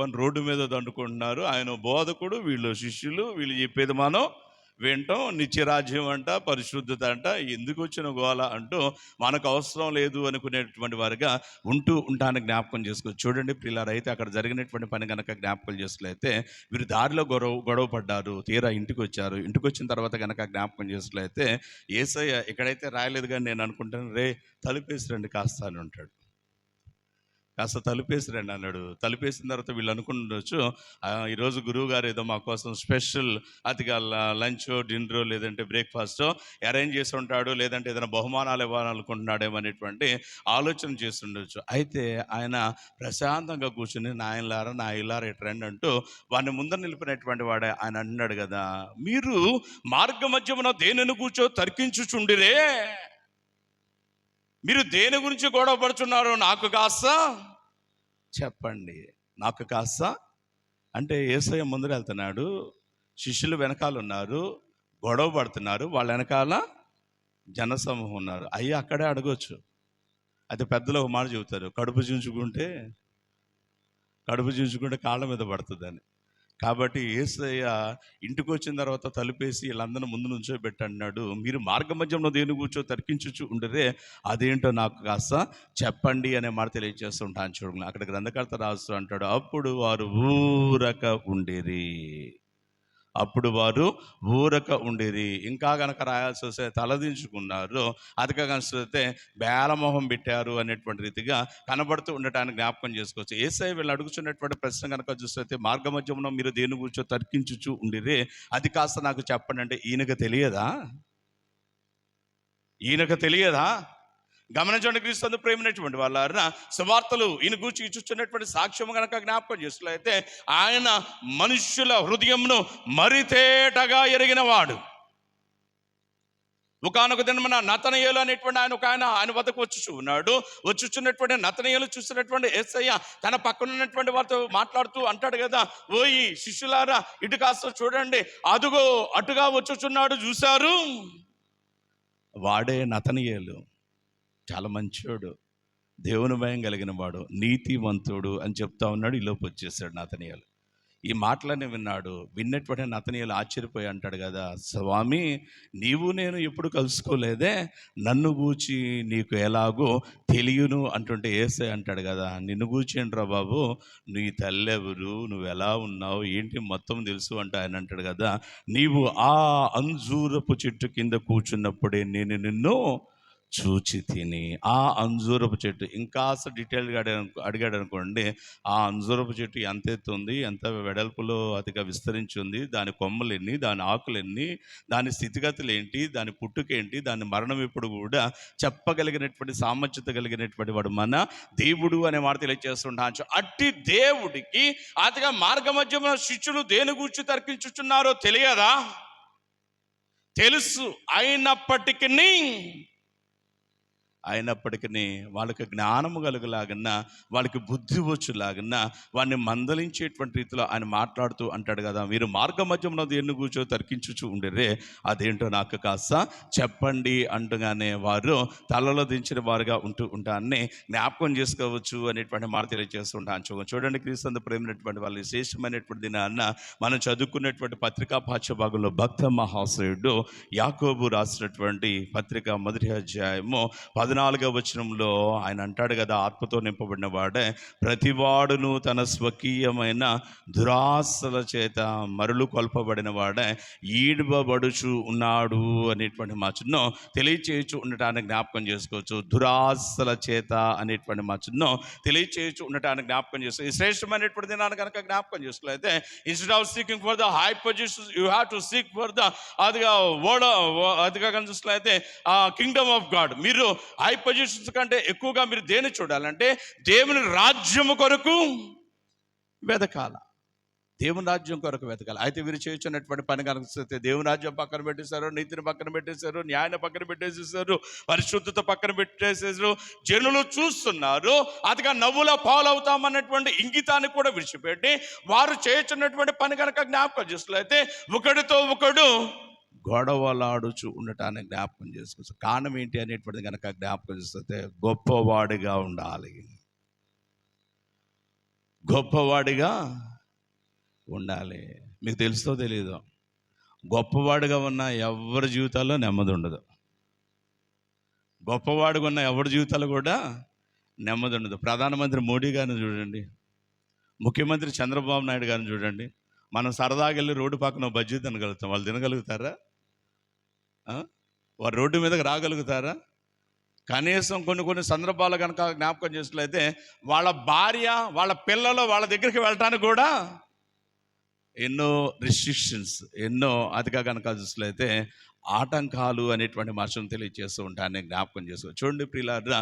అని రోడ్డు మీద దండుకుంటున్నారు. ఆయన బోధకుడు, వీళ్ళు శిష్యులు, వీళ్ళు చెప్పేది మనం వింటాం. నిత్యరాజ్యం అంట, పరిశుద్ధత అంట, ఎందుకు వచ్చిన గోల అంటూ మనకు అవసరం లేదు అనుకునేటువంటి వారిగా ఉంటానికి జ్ఞాపకం చేసుకోవచ్చు. చూడండి ప్రియులారా, అయితే అక్కడ జరిగినటువంటి పని కనుక జ్ఞాపకం చేసుకున్నట్లయితే వీరు దారిలో గొడవ పడ్డారు. తీరా ఇంటికి వచ్చారు. ఇంటికి వచ్చిన తర్వాత కనుక జ్ఞాపకం చేసుకున్నట్లయితే యేసయ్య ఇక్కడైతే రాయలేదు కానీ నేను అనుకుంటాను, రే తలుపేసి రండి కాస్త అని ఉంటాడు. కాస్త తలుపేసిరండి అన్నాడు. తలుపేసిన తర్వాత వీళ్ళు అనుకుండొచ్చు, ఈరోజు గురువు గారు ఏదో మా కోసం స్పెషల్ అతిగా లంచో డిన్నరో లేదంటే బ్రేక్ఫాస్టో అరేంజ్ చేసి ఉంటాడు, లేదంటే ఏదైనా బహుమానాలు ఇవ్వాలనుకుంటున్నాడేమో అనేటువంటి ఆలోచన చేస్తుండొచ్చు. అయితే ఆయన ప్రశాంతంగా కూర్చుని నా ఇల్లారా ఇటు రండి అంటూ వాడిని ముందర నిలిపినటువంటి వాడే ఆయన అన్నాడు కదా, మీరు మార్గ మధ్యమున దేనిని కూర్చో తర్కించుచుండిరే, మీరు దేని గురించి గొడవ పడుతున్నారో నాకు కాస్త చెప్పండి, నాకు కాస్త. అంటే యేసయ్య ముందర వెళ్తున్నాడు, శిష్యులు వెనకాల ఉన్నారు, గొడవ పడుతున్నారు, వాళ్ళ వెనకాల జనసమూహం ఉన్నారు. అయ్యి అక్కడే అడగొచ్చు. అయితే పెద్దలు ఒక మాట చెబుతారు, కడుపు చించుకుంటే కాళ్ళ మీద పడుతుందని. కాబట్టి యేసయ్య ఇంటికి వచ్చిన తర్వాత తలుపేసి వీళ్ళందరూ ముందు నుంచోబెట్టి అన్నాడు, మీరు మార్గ మధ్యంలో దేని కూర్చో తర్కించుచు ఉండరే, అదేంటో నాకు కాస్త చెప్పండి అనే మాట తెలియజేస్తుంటాను. చూడండి, అక్కడ గ్రంథకర్త రాస్తూ అంటాడు, అప్పుడు వారు ఊరక ఉండేది. ఇంకా గనక రాయాల్సి వస్తే తలదించుకున్నారు, అదిగా కనిపిస్తే బేలమోహం పెట్టారు అనేటువంటి రీతిగా కనబడుతూ ఉండటానికి జ్ఞాపకం చేసుకోవచ్చు. యేసయ్య వీళ్ళు అడుగుతున్నటువంటి ప్రశ్న కనుక చూస్తే, మార్గ మధ్యంలో మీరు దేని గురించో తర్కించుచు ఉండిరే, అది కాస్త నాకు చెప్పండి అంటే ఈయనకు తెలియదా? గమనించండి, క్రీస్తు ప్రేమైనటువంటి వాళ్ళ సువార్తలు ఈయన గూర్చి ఇచ్చుచున్నటువంటి సాక్ష్యం కనుక జ్ఞాపకం చేసినట్లయితే, ఆయన మనుష్యుల హృదయంను మరితేటగా ఎరిగిన వాడు. ఒకానొక దినమున నతనయేలు అనేటువంటి ఆయన వద్దకు వచ్చుచున్నటువంటి నతనయేలు చూసినటువంటి యేసయ్య తన పక్కన ఉన్నటువంటి వారితో మాట్లాడుతూ అంటాడు కదా, ఓయి శిష్యులారా ఇటు కాస్త చూడండి, అదుగో అటుగా వచ్చుచున్నాడు చూశారు. వాడే నతనయేలు. చాలా మంచివాడు, దేవుని భయం కలిగిన వాడు, నీతివంతుడు అని చెప్తా ఉన్నాడు. ఈలోపు వచ్చేసాడు నతనయేలు. ఈ మాటలనే విన్నటువంటి నతనయేలు ఆశ్చర్యపోయి అంటాడు కదా, స్వామి నీవు నేను ఎప్పుడు కలుసుకోలేదే, నన్ను గూర్చి నీకు ఎలాగో తెలియను అంటుంటే యేసయ్య అంటాడు కదా, నిన్ను గూర్చేంట్రా బాబు, నీ తల్లెవరు, నువ్వు ఎలా ఉన్నావు ఏంటి మొత్తం తెలుసు అంటే ఆయన అంటాడు కదా, నీవు ఆ అంజూరపు చెట్టు కింద కూర్చున్నప్పుడే నేను నిన్ను చూచి తిని. ఆ అంజూరపు చెట్టు ఇంకాస్త డీటెయిల్గా అడిగాడు అనుకోండి, ఆ అంజూరపు చెట్టు ఎంత ఎత్తు ఉంది, ఎంత వెడల్పులో అతిగా విస్తరించి ఉంది, దాని కొమ్మలు ఎన్ని, దాని ఆకులు ఎన్ని, దాని స్థితిగతులు ఏంటి, దాని పుట్టుకేంటి, దాని మరణం ఎప్పుడు కూడా చెప్పగలిగినటువంటి సామర్థ్యత కలిగినటువంటి వాడు మన దేవుడు అనే మాట తెలియజేస్తుంటాను. అట్టి దేవుడికి అతిగా మార్గ మధ్యమున శిష్యులు దేని గురించి తర్కించుచున్నారో తెలియదా? తెలుసు. అయినప్పటికీ వాళ్ళకి జ్ఞానము కలుగులాగన్నా, వాళ్ళకి బుద్ధి వచ్చులాగన్నా వాడిని మందలించేటువంటి రీతిలో ఆయన మాట్లాడుతూ అంటాడు కదా, మీరు మార్గ మధ్యంలో దేన్ని కూర్చో తర్కించుచు ఉండేరే, అదేంటో నాకు కాస్త చెప్పండి అంటూగానే వారు తలలో దించిన వారుగా ఉంటాన్ని జ్ఞాపకం చేసుకోవచ్చు అనేటువంటి మాట తెలియజేస్తుంటాను. చూడండి, క్రీస్తు ప్రేమైనటువంటి వాళ్ళు విశేషమైనటువంటి దినాన్న మనం చదువుకున్నటువంటి పత్రికా పాఠ్యభాగంలో భక్త మహాశయుడు యాకోబు రాసినటువంటి పత్రిక 1వ అధ్యాయము 14వ వచనంలో ఆయన అంటాడు కదా, ఆత్మతో నింపబడిన వాడే ప్రతివాడును తన స్వకీయమైన దురాశల చేత మరులు కొల్పబడిన వాడే ఈడ్వబడుచు ఉన్నాడు అనేటువంటి మాచును తెలియచేయచ్చు ఉండటానికి జ్ఞాపకం చేసుకోవచ్చు. దురాశల చేత అనేటువంటి మాచును తెలియచేయచ్చు ఉండటానికి జ్ఞాపకం చేసుకోవచ్చు. ఈ శ్రేష్టమైనటువంటి దినాన్ని కనుక జ్ఞాపకం చేసుకోలేతే, instead of seeking for the high positions you have to seek for the అదిగా చూసినట్లయితే కింగ్డమ్ ఆఫ్ గాడ్. మీరు హై పొజిషన్స్ కంటే ఎక్కువగా మీరు దేని చూడాలంటే దేవుని రాజ్యము కొరకు వెతకాల, దేవుని రాజ్యం కొరకు వెతకాలి. అయితే వీరు చేస్తున్నటువంటి పని కనిపిస్తే దేవుని రాజ్యం పక్కన పెట్టేశారు, నీతిని పక్కన పెట్టేశారు, న్యాయాన్ని పక్కన పెట్టేసేసారు, పరిశుద్ధత పక్కన పెట్టేసేసారు. జనులు చూస్తున్నారు, అదిగా నవ్వుల పాలవుతామన్నటువంటి ఇంగితాన్ని కూడా విడిచిపెట్టి వారు చేస్తున్నటువంటి పని కనుక జ్ఞాపకం చేసినట్లయితే ఒకడితో ఒకడు గొడవలాడుచు ఉండటానికి జ్ఞాపకం చేసుకోవచ్చు. కారణం ఏంటి అనేటువంటిది కనుక జ్ఞాపకం చేస్తే, గొప్పవాడిగా ఉండాలి, గొప్పవాడిగా ఉండాలి. మీకు తెలుసో తెలీదో, గొప్పవాడిగా ఉన్న ఎవరి జీవితాల్లో నెమ్మది ఉండదు. గొప్పవాడిగా ఉన్న ఎవరి జీవితాలు కూడా నెమ్మది ఉండదు. ప్రధానమంత్రి మోడీ గారిని చూడండి, ముఖ్యమంత్రి చంద్రబాబు నాయుడు గారిని చూడండి. మనం సరదాగా వెళ్ళి రోడ్డు పక్కన బజ్జీ తినగలుగుతాం, వాళ్ళు తినగలుగుతారా? వారు రోడ్డు మీదకి రాగలుగుతారా? కనీసం కొన్ని కొన్ని సందర్భాలు కనుక జ్ఞాపకం చేసినట్లయితే వాళ్ళ భార్య, వాళ్ళ పిల్లలు వాళ్ళ దగ్గరికి వెళ్ళటానికి కూడా ఎన్నో రిస్ట్రిక్షన్స్, ఎన్నో అదిగా కనుక చూసినట్లయితే ఆటంకాలు అనేటువంటి మాటను తెలియజేస్తూ ఉంటానని జ్ఞాపకం చేసుకో. చూడండి ప్రియులారా,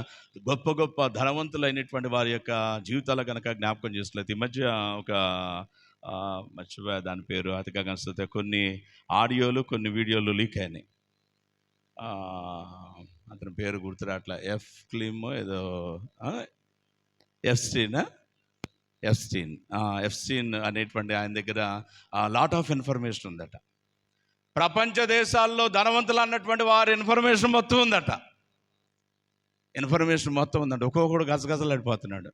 గొప్ప గొప్ప ధనవంతులైనటువంటి వారి యొక్క జీవితాలు కనుక జ్ఞాపకం చేసినట్లయితే ఈ మధ్య ఒక మర్చిపోయా దాని పేరు, అతిగా కనిపిస్తే కొన్ని ఆడియోలు కొన్ని వీడియోలు లీక్ అయినాయి. అతని పేరు గుర్తురాట్లా, ఎఫ్క్లిమ్ ఏదో, ఎఫ్స్టీన్ అనేటువంటి ఆయన దగ్గర లాట్ ఆఫ్ ఇన్ఫర్మేషన్ ఉందట. ప్రపంచ దేశాల్లో ధనవంతులు అన్నటువంటి వారి ఇన్ఫర్మేషన్ మొత్తం ఉందట. ఒక్కొక్కడు గజగజలాడిపోతున్నాడు.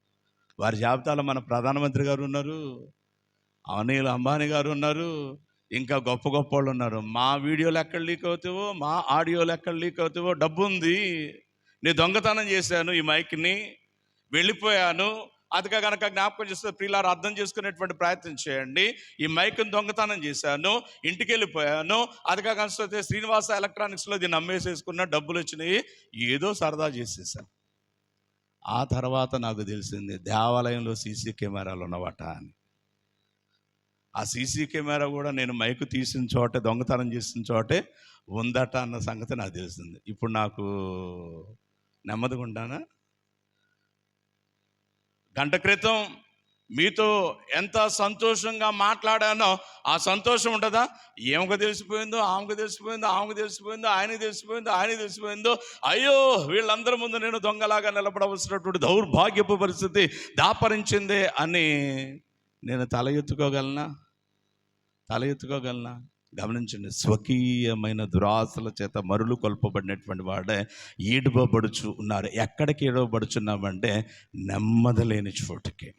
వారి జాబితాలో మన ప్రధానమంత్రి గారు ఉన్నారు, అనిల్ అంబానీ గారు ఉన్నారు, ఇంకా గొప్ప గొప్ప వాళ్ళు ఉన్నారు. మా వీడియోలు ఎక్కడ లీక్ అవుతావో, మా ఆడియోలు ఎక్కడ లీక్ అవుతావో, డబ్బు ఉంది, నేను దొంగతనం చేశాను, ఈ మైక్ని వెళ్ళిపోయాను, అదిగా కనుక జ్ఞాపకం చేస్తే ప్రియులారా అర్థం చేసుకునేటువంటి ప్రయత్నం చేయండి. ఈ మైక్ని దొంగతనం చేశాను, ఇంటికి వెళ్ళిపోయాను, అదిగా కనిపిస్తే శ్రీనివాస ఎలక్ట్రానిక్స్లో దీన్ని అమ్మేసేసుకున్న, డబ్బులు వచ్చినాయి, ఏదో సరదా చేసేసాను. ఆ తర్వాత నాకు తెలిసింది దేవాలయంలో సీసీ కెమెరాలు ఉన్నవట అని. ఆ సీసీ కెమెరా కూడా నేను మైకు తీసిన చోటే, దొంగతనం చేసిన చోటే ఉందట అన్న సంగతి నాకు తెలిసింది. ఇప్పుడు నాకు నెమ్మదిగా ఉంటానా? గంట క్రితం మీతో ఎంత సంతోషంగా మాట్లాడానో ఆ సంతోషం ఉంటుందా? ఏమకు తెలిసిపోయిందో, ఆమెకు తెలిసిపోయిందో, ఆయనకు తెలిసిపోయిందో, అయ్యో వీళ్ళందరి ముందు నేను దొంగలాగా నిలబడవలసినటువంటి దౌర్భాగ్యపు పరిస్థితి దాపరించిందే అని నేను తల ఎత్తుకోగలనా? గమనించండి, స్వకీయమైన దురాశల చేత మరులు కొల్పబడినటువంటి వాడే ఈడబడుచు ఉన్నారు. ఎక్కడికి ఈడబడుచున్నామంటే నెమ్మది లేని చోటుకి,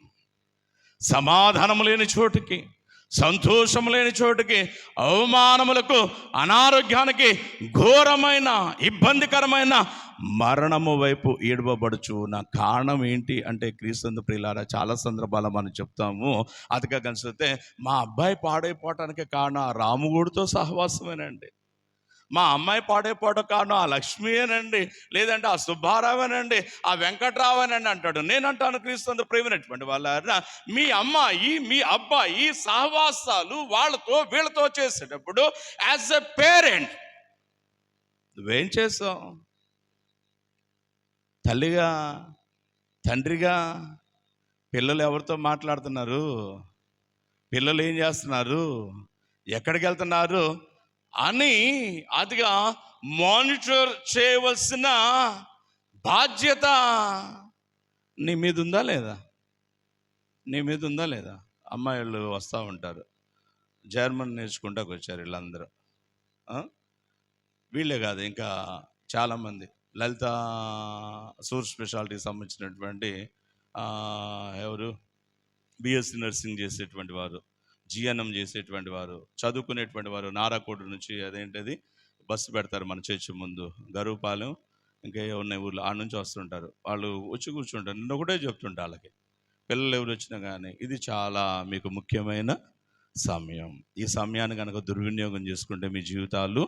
సమాధానం లేని చోటుకి, సంతోషం లేని చోటుకి, అవమానములకు, అనారోగ్యానికి, ఘోరమైన ఇబ్బందికరమైన మరణము వైపు ఈడవబడుచు. నా కారణం ఏంటి అంటే క్రీస్తు ప్రియులారా, చాలా సందర్భాలు మనం చెప్తాము. అదిగా కనిపిస్తే మా అబ్బాయి పాడైపోవటానికి కారణం ఆ రాముగుడితో సహవాసమేనండి, మా అమ్మాయి పాడైపోవడం కారణం ఆ లక్ష్మీయేనండి, లేదంటే ఆ సుబ్బారావేనండి, ఆ వెంకట్రావేనండి అంటాడు. నేనంటాను క్రీస్తు ప్రేమైనటువంటి వాళ్ళ, మీ అమ్మాయి మీ అబ్బాయి సహవాసాలు వాళ్ళతో వీళ్ళతో చేసేటప్పుడు యాజ్ ఎ పేరెంట్ నువ్వేం చేసావు? తల్లిగా, తండ్రిగా పిల్లలు ఎవరితో మాట్లాడుతున్నారు, పిల్లలు ఏం చేస్తున్నారు, ఎక్కడికి వెళ్తున్నారు అని అదిగా మానిటర్ చేయవలసిన బాధ్యత నీ మీద ఉందా లేదా? అమ్మాయిలు వస్తూ ఉంటారు, జర్మన్ నేర్చుకుంటాకు వచ్చారు వీళ్ళందరూ. వీళ్ళే కాదు, ఇంకా చాలామంది లలిత సూర్ స్పెషాలిటీకి సంబంధించినటువంటి ఎవరు బిఎస్సి నర్సింగ్ చేసేటువంటి వారు, జిఎన్ఎం చేసేటువంటి వారు, చదువుకునేటువంటి వారు నారాకోట నుంచి అదేంటది బస్సు పెడతారు మన చర్చి ముందు, గరువుపాలెం ఇంకా ఉన్నాయి ఊళ్ళో, ఆ నుంచి వస్తుంటారు. వాళ్ళు వచ్చి కూర్చుంటారు. నేను ఒకటే చెప్తుంటా వాళ్ళకి, పిల్లలు ఎవరు వచ్చినా కానీ ఇది చాలా మీకు ముఖ్యమైన సమయం. ఈ సమయాన్ని కనుక దుర్వినియోగం చేసుకుంటే మీ జీవితాలు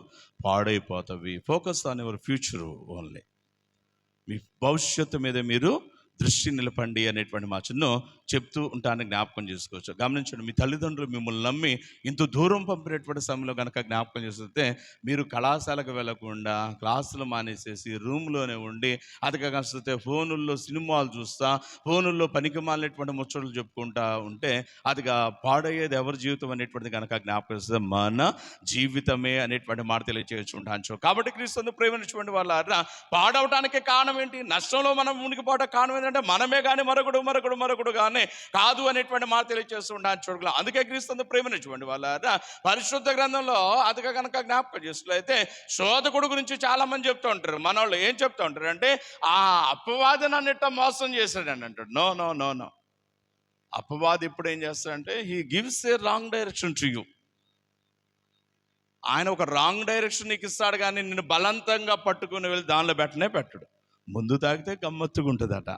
పాడైపోతాయి. Focus on your future only. మీ భవిష్యత్తు మీద మీరు దృష్టి నిలపండి అనేటువంటి మాటను చెప్తూ ఉంటానని జ్ఞాపకం చేసుకోవచ్చు. గమనించండి, మీ తల్లిదండ్రులు మిమ్మల్ని నమ్మి ఇంత దూరం పంపినటువంటి సమయంలో కనుక జ్ఞాపకం చేస్తే మీరు కళాశాలకు వెళ్లకుండా క్లాసులు మానేసేసి రూమ్లోనే ఉండి అదిగా కనిపిస్తే ఫోనుల్లో సినిమాలు చూస్తా, ఫోనుల్లో పనికి మాలినటువంటి ముచ్చట్లు చెప్పుకుంటా ఉంటే అదిగా పాడయ్యేది ఎవరి జీవితం అనేటువంటిది కనుక జ్ఞాపకం చేస్తే మన జీవితమే అనేటువంటి మాట తెలియచేయచ్చు ఉంటాను. కాబట్టి క్రీస్తు ప్రేమించినటువంటి వాళ్ళ పాడవటానికి కారణం ఏంటి? నష్టంలో మనం మునిగిపోవడానికి కారణం ఏంటంటే మనమే కానీ మరొకడు కానీ కాదు అనేటువంటి మాట తెలియజేస్తూ ఉంటాను చూడగలం. అందుకే క్రీస్తు ప్రేమించినటువంటి వాళ్ళ పరిశుద్ధ గ్రంథంలో అదిగా కనుక జ్ఞాపకం చేసినట్లయితే శోధకుడు గురించి చాలా మంది చెప్తూ ఉంటారు. మన వాళ్ళు ఏం చెప్తూ ఉంటారు అంటే ఆ అపవాది నన్నిట్ట మోసం చేశాడని అంటాడు. నో నో నో నో అపవాది ఇప్పుడు ఏం చేస్తాడంటే he gives a wrong direction to you. ఆయన ఒక రాంగ్ డైరెక్షన్ నీకు ఇస్తాడు, కానీ నిన్ను బలవంతంగా పట్టుకుని వెళ్ళి దానిలో పెట్టడు. ముందు తాగితే గమ్మత్తుగా ఉంటుందట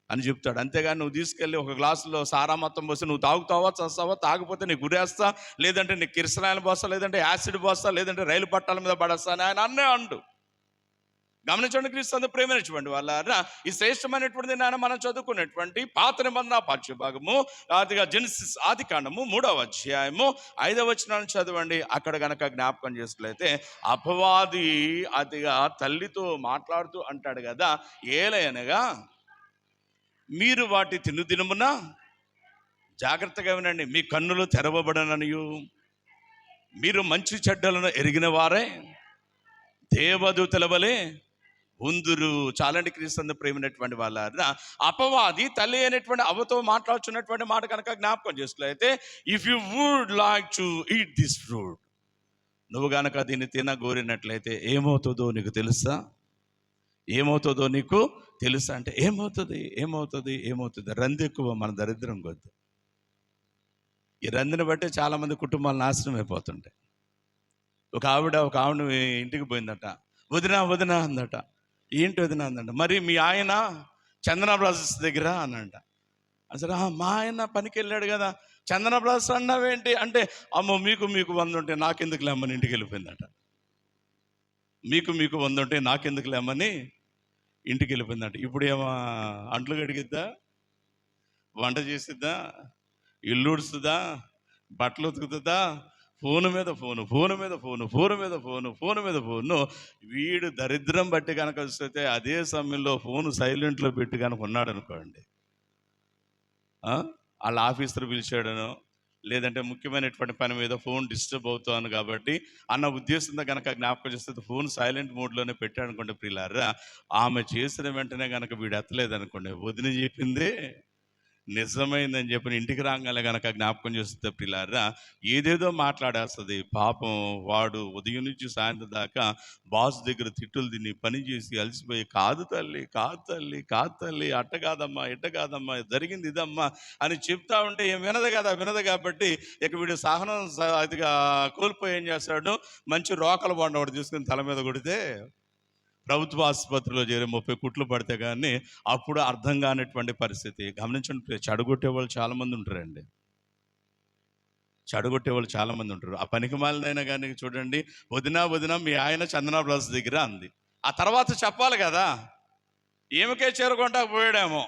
అని చెప్తాడు. అంతేగాని నువ్వు తీసుకెళ్ళి ఒక గ్లాసులో సారా మొత్తం పోసి నువ్వు తాగుతావా చస్తావా, తాగిపోతే నీకు గురేస్తా, లేదంటే నీకు కిరసనాయలు పోస్తా, లేదంటే యాసిడ్ పోస్తా, లేదంటే రైలు పట్టాల మీద పడేస్తా అని ఆయన అన్నే అండు. గమనించండి క్రీస్తు ప్రేమించినటువంటి వాళ్ళారా, ఈ శ్రేష్టమైనటువంటిది నాన్న మనం చదువుకున్నటువంటి పాత నిబంధన పాఠ్య భాగము, అదిగా జెనసిస్ ఆది కాండము 3వ అధ్యాయము 5వ వచనాన్ని చదవండి. అక్కడ గనక జ్ఞాపకం చేసినట్లయితే అపవాది అదిగా తల్లితో మాట్లాడుతూ అంటాడు కదా, ఏలయనగా మీరు వాటి తినుదినమున జాగ్రత్తగా వినండి, మీ కన్నులు తెరవబడననియు మీరు మంచి చెడ్డలను ఎరిగిన వారే దేవదూతల వలె ఉందురు. చాలండి క్రీస్తు ప్రేమైనటువంటి వాళ్ళ, అపవాది తల్లి అయినటువంటి అవ్వతో మాట్లాడుతున్నటువంటి మాట కనుక జ్ఞాపకం చేసుకున్నట్లయితే, if you would like to eat this fruit, నువ్వు కనుక దీన్ని తినగోరినట్లయితే ఏమవుతుందో నీకు తెలుసా? ఏమవుతుందో నీకు తెలుసా అంటే ఏమవుతుంది? ఏమవుతుంది? ఏమవుతుంది? రంది ఎక్కువ, మన దరిద్రం కొద్ది. ఈ రందిని బట్టి చాలామంది కుటుంబాలు నాశనం అయిపోతుంటాయి. ఒక ఆవిడ ఇంటికి పోయిందట, వదిన అందట. ఏంటి వదిన అందంట, మరి మీ ఆయన చందన బ్రదర్స్ దగ్గర అనంట. అసలు మా ఆయన పనికి వెళ్ళాడు కదా, చందన బ్రదర్స్ అన్నావేంటి అంటే, అమ్మో మీకు 100 ఉంటే నాకెందుకు లేమ్మని ఇంటికి వెళ్ళిపోయిందట. మీకు 100 ఉంటే నాకెందుకు లేమ్మని ఇంటికి వెళ్ళిపోయిందట. ఇప్పుడు ఏమో అంట్లు కడిగిద్దా, వంట చేసిద్దా, ఇల్లు ఉడుస్తుందా, బట్టలు ఉతుకుతుందా, ఫోను మీద ఫోను. వీడు దరిద్రం బట్టి కనుక వస్తే అదే సమయంలో ఫోను సైలెంట్లో పెట్టి కనుక ఉన్నాడు అనుకోండి, వాళ్ళ ఆఫీసర్ పిలిచాడనో, లేదంటే ముఖ్యమైనటువంటి పని మీద ఫోన్ డిస్టర్బ్ అవుతాను కాబట్టి అన్న ఉద్దేశంతో కనుక జ్ఞాపకం చేస్తే ఫోన్ సైలెంట్ మోడ్లోనే పెట్టాడు అనుకోండి ప్రియులారా, ఆమె చేసిన వెంటనే కనుక వీడు ఎత్తలేదనుకోండి, వదిన చెప్పిందే నిజమైందని చెప్పి ఇంటికి రాగానే కనుక జ్ఞాపకం చేస్తుంది పిల్లారా, ఏదేదో మాట్లాడేస్తుంది. పాపం వాడు ఉదయం నుంచి సాయంత్రం దాకా బాస్ దగ్గర తిట్టులు తిని పని చేసి అలసిపోయి, కాదు తల్లి అట్ట కాదమ్మా, ఇట్ట కాదమ్మా, జరిగింది ఇదమ్మా అని చెప్తా ఉంటే ఏం వినదు కాబట్టి ఇక వీడు సహనం అదిగా కోల్పోయి ఏం చేస్తాడు, మంచి రోకల బండ ఒకటి తీసుకుని తల మీద కొడితే ప్రభుత్వ ఆసుపత్రిలో చేరి 30 కుట్లు పడితే కానీ అప్పుడు అర్థం కానిటువంటి పరిస్థితి. గమనించండి, చెడగొట్టే వాళ్ళు చాలామంది ఉంటారండి. ఆ పనికి మాలినైనా కానీ చూడండి, వదిన మీ ఆయన చందన బ్రదర్స్ దగ్గర అంది. ఆ తర్వాత చెప్పాలి కదా, ఏమికే చేరుకుంటా పోయాడేమో,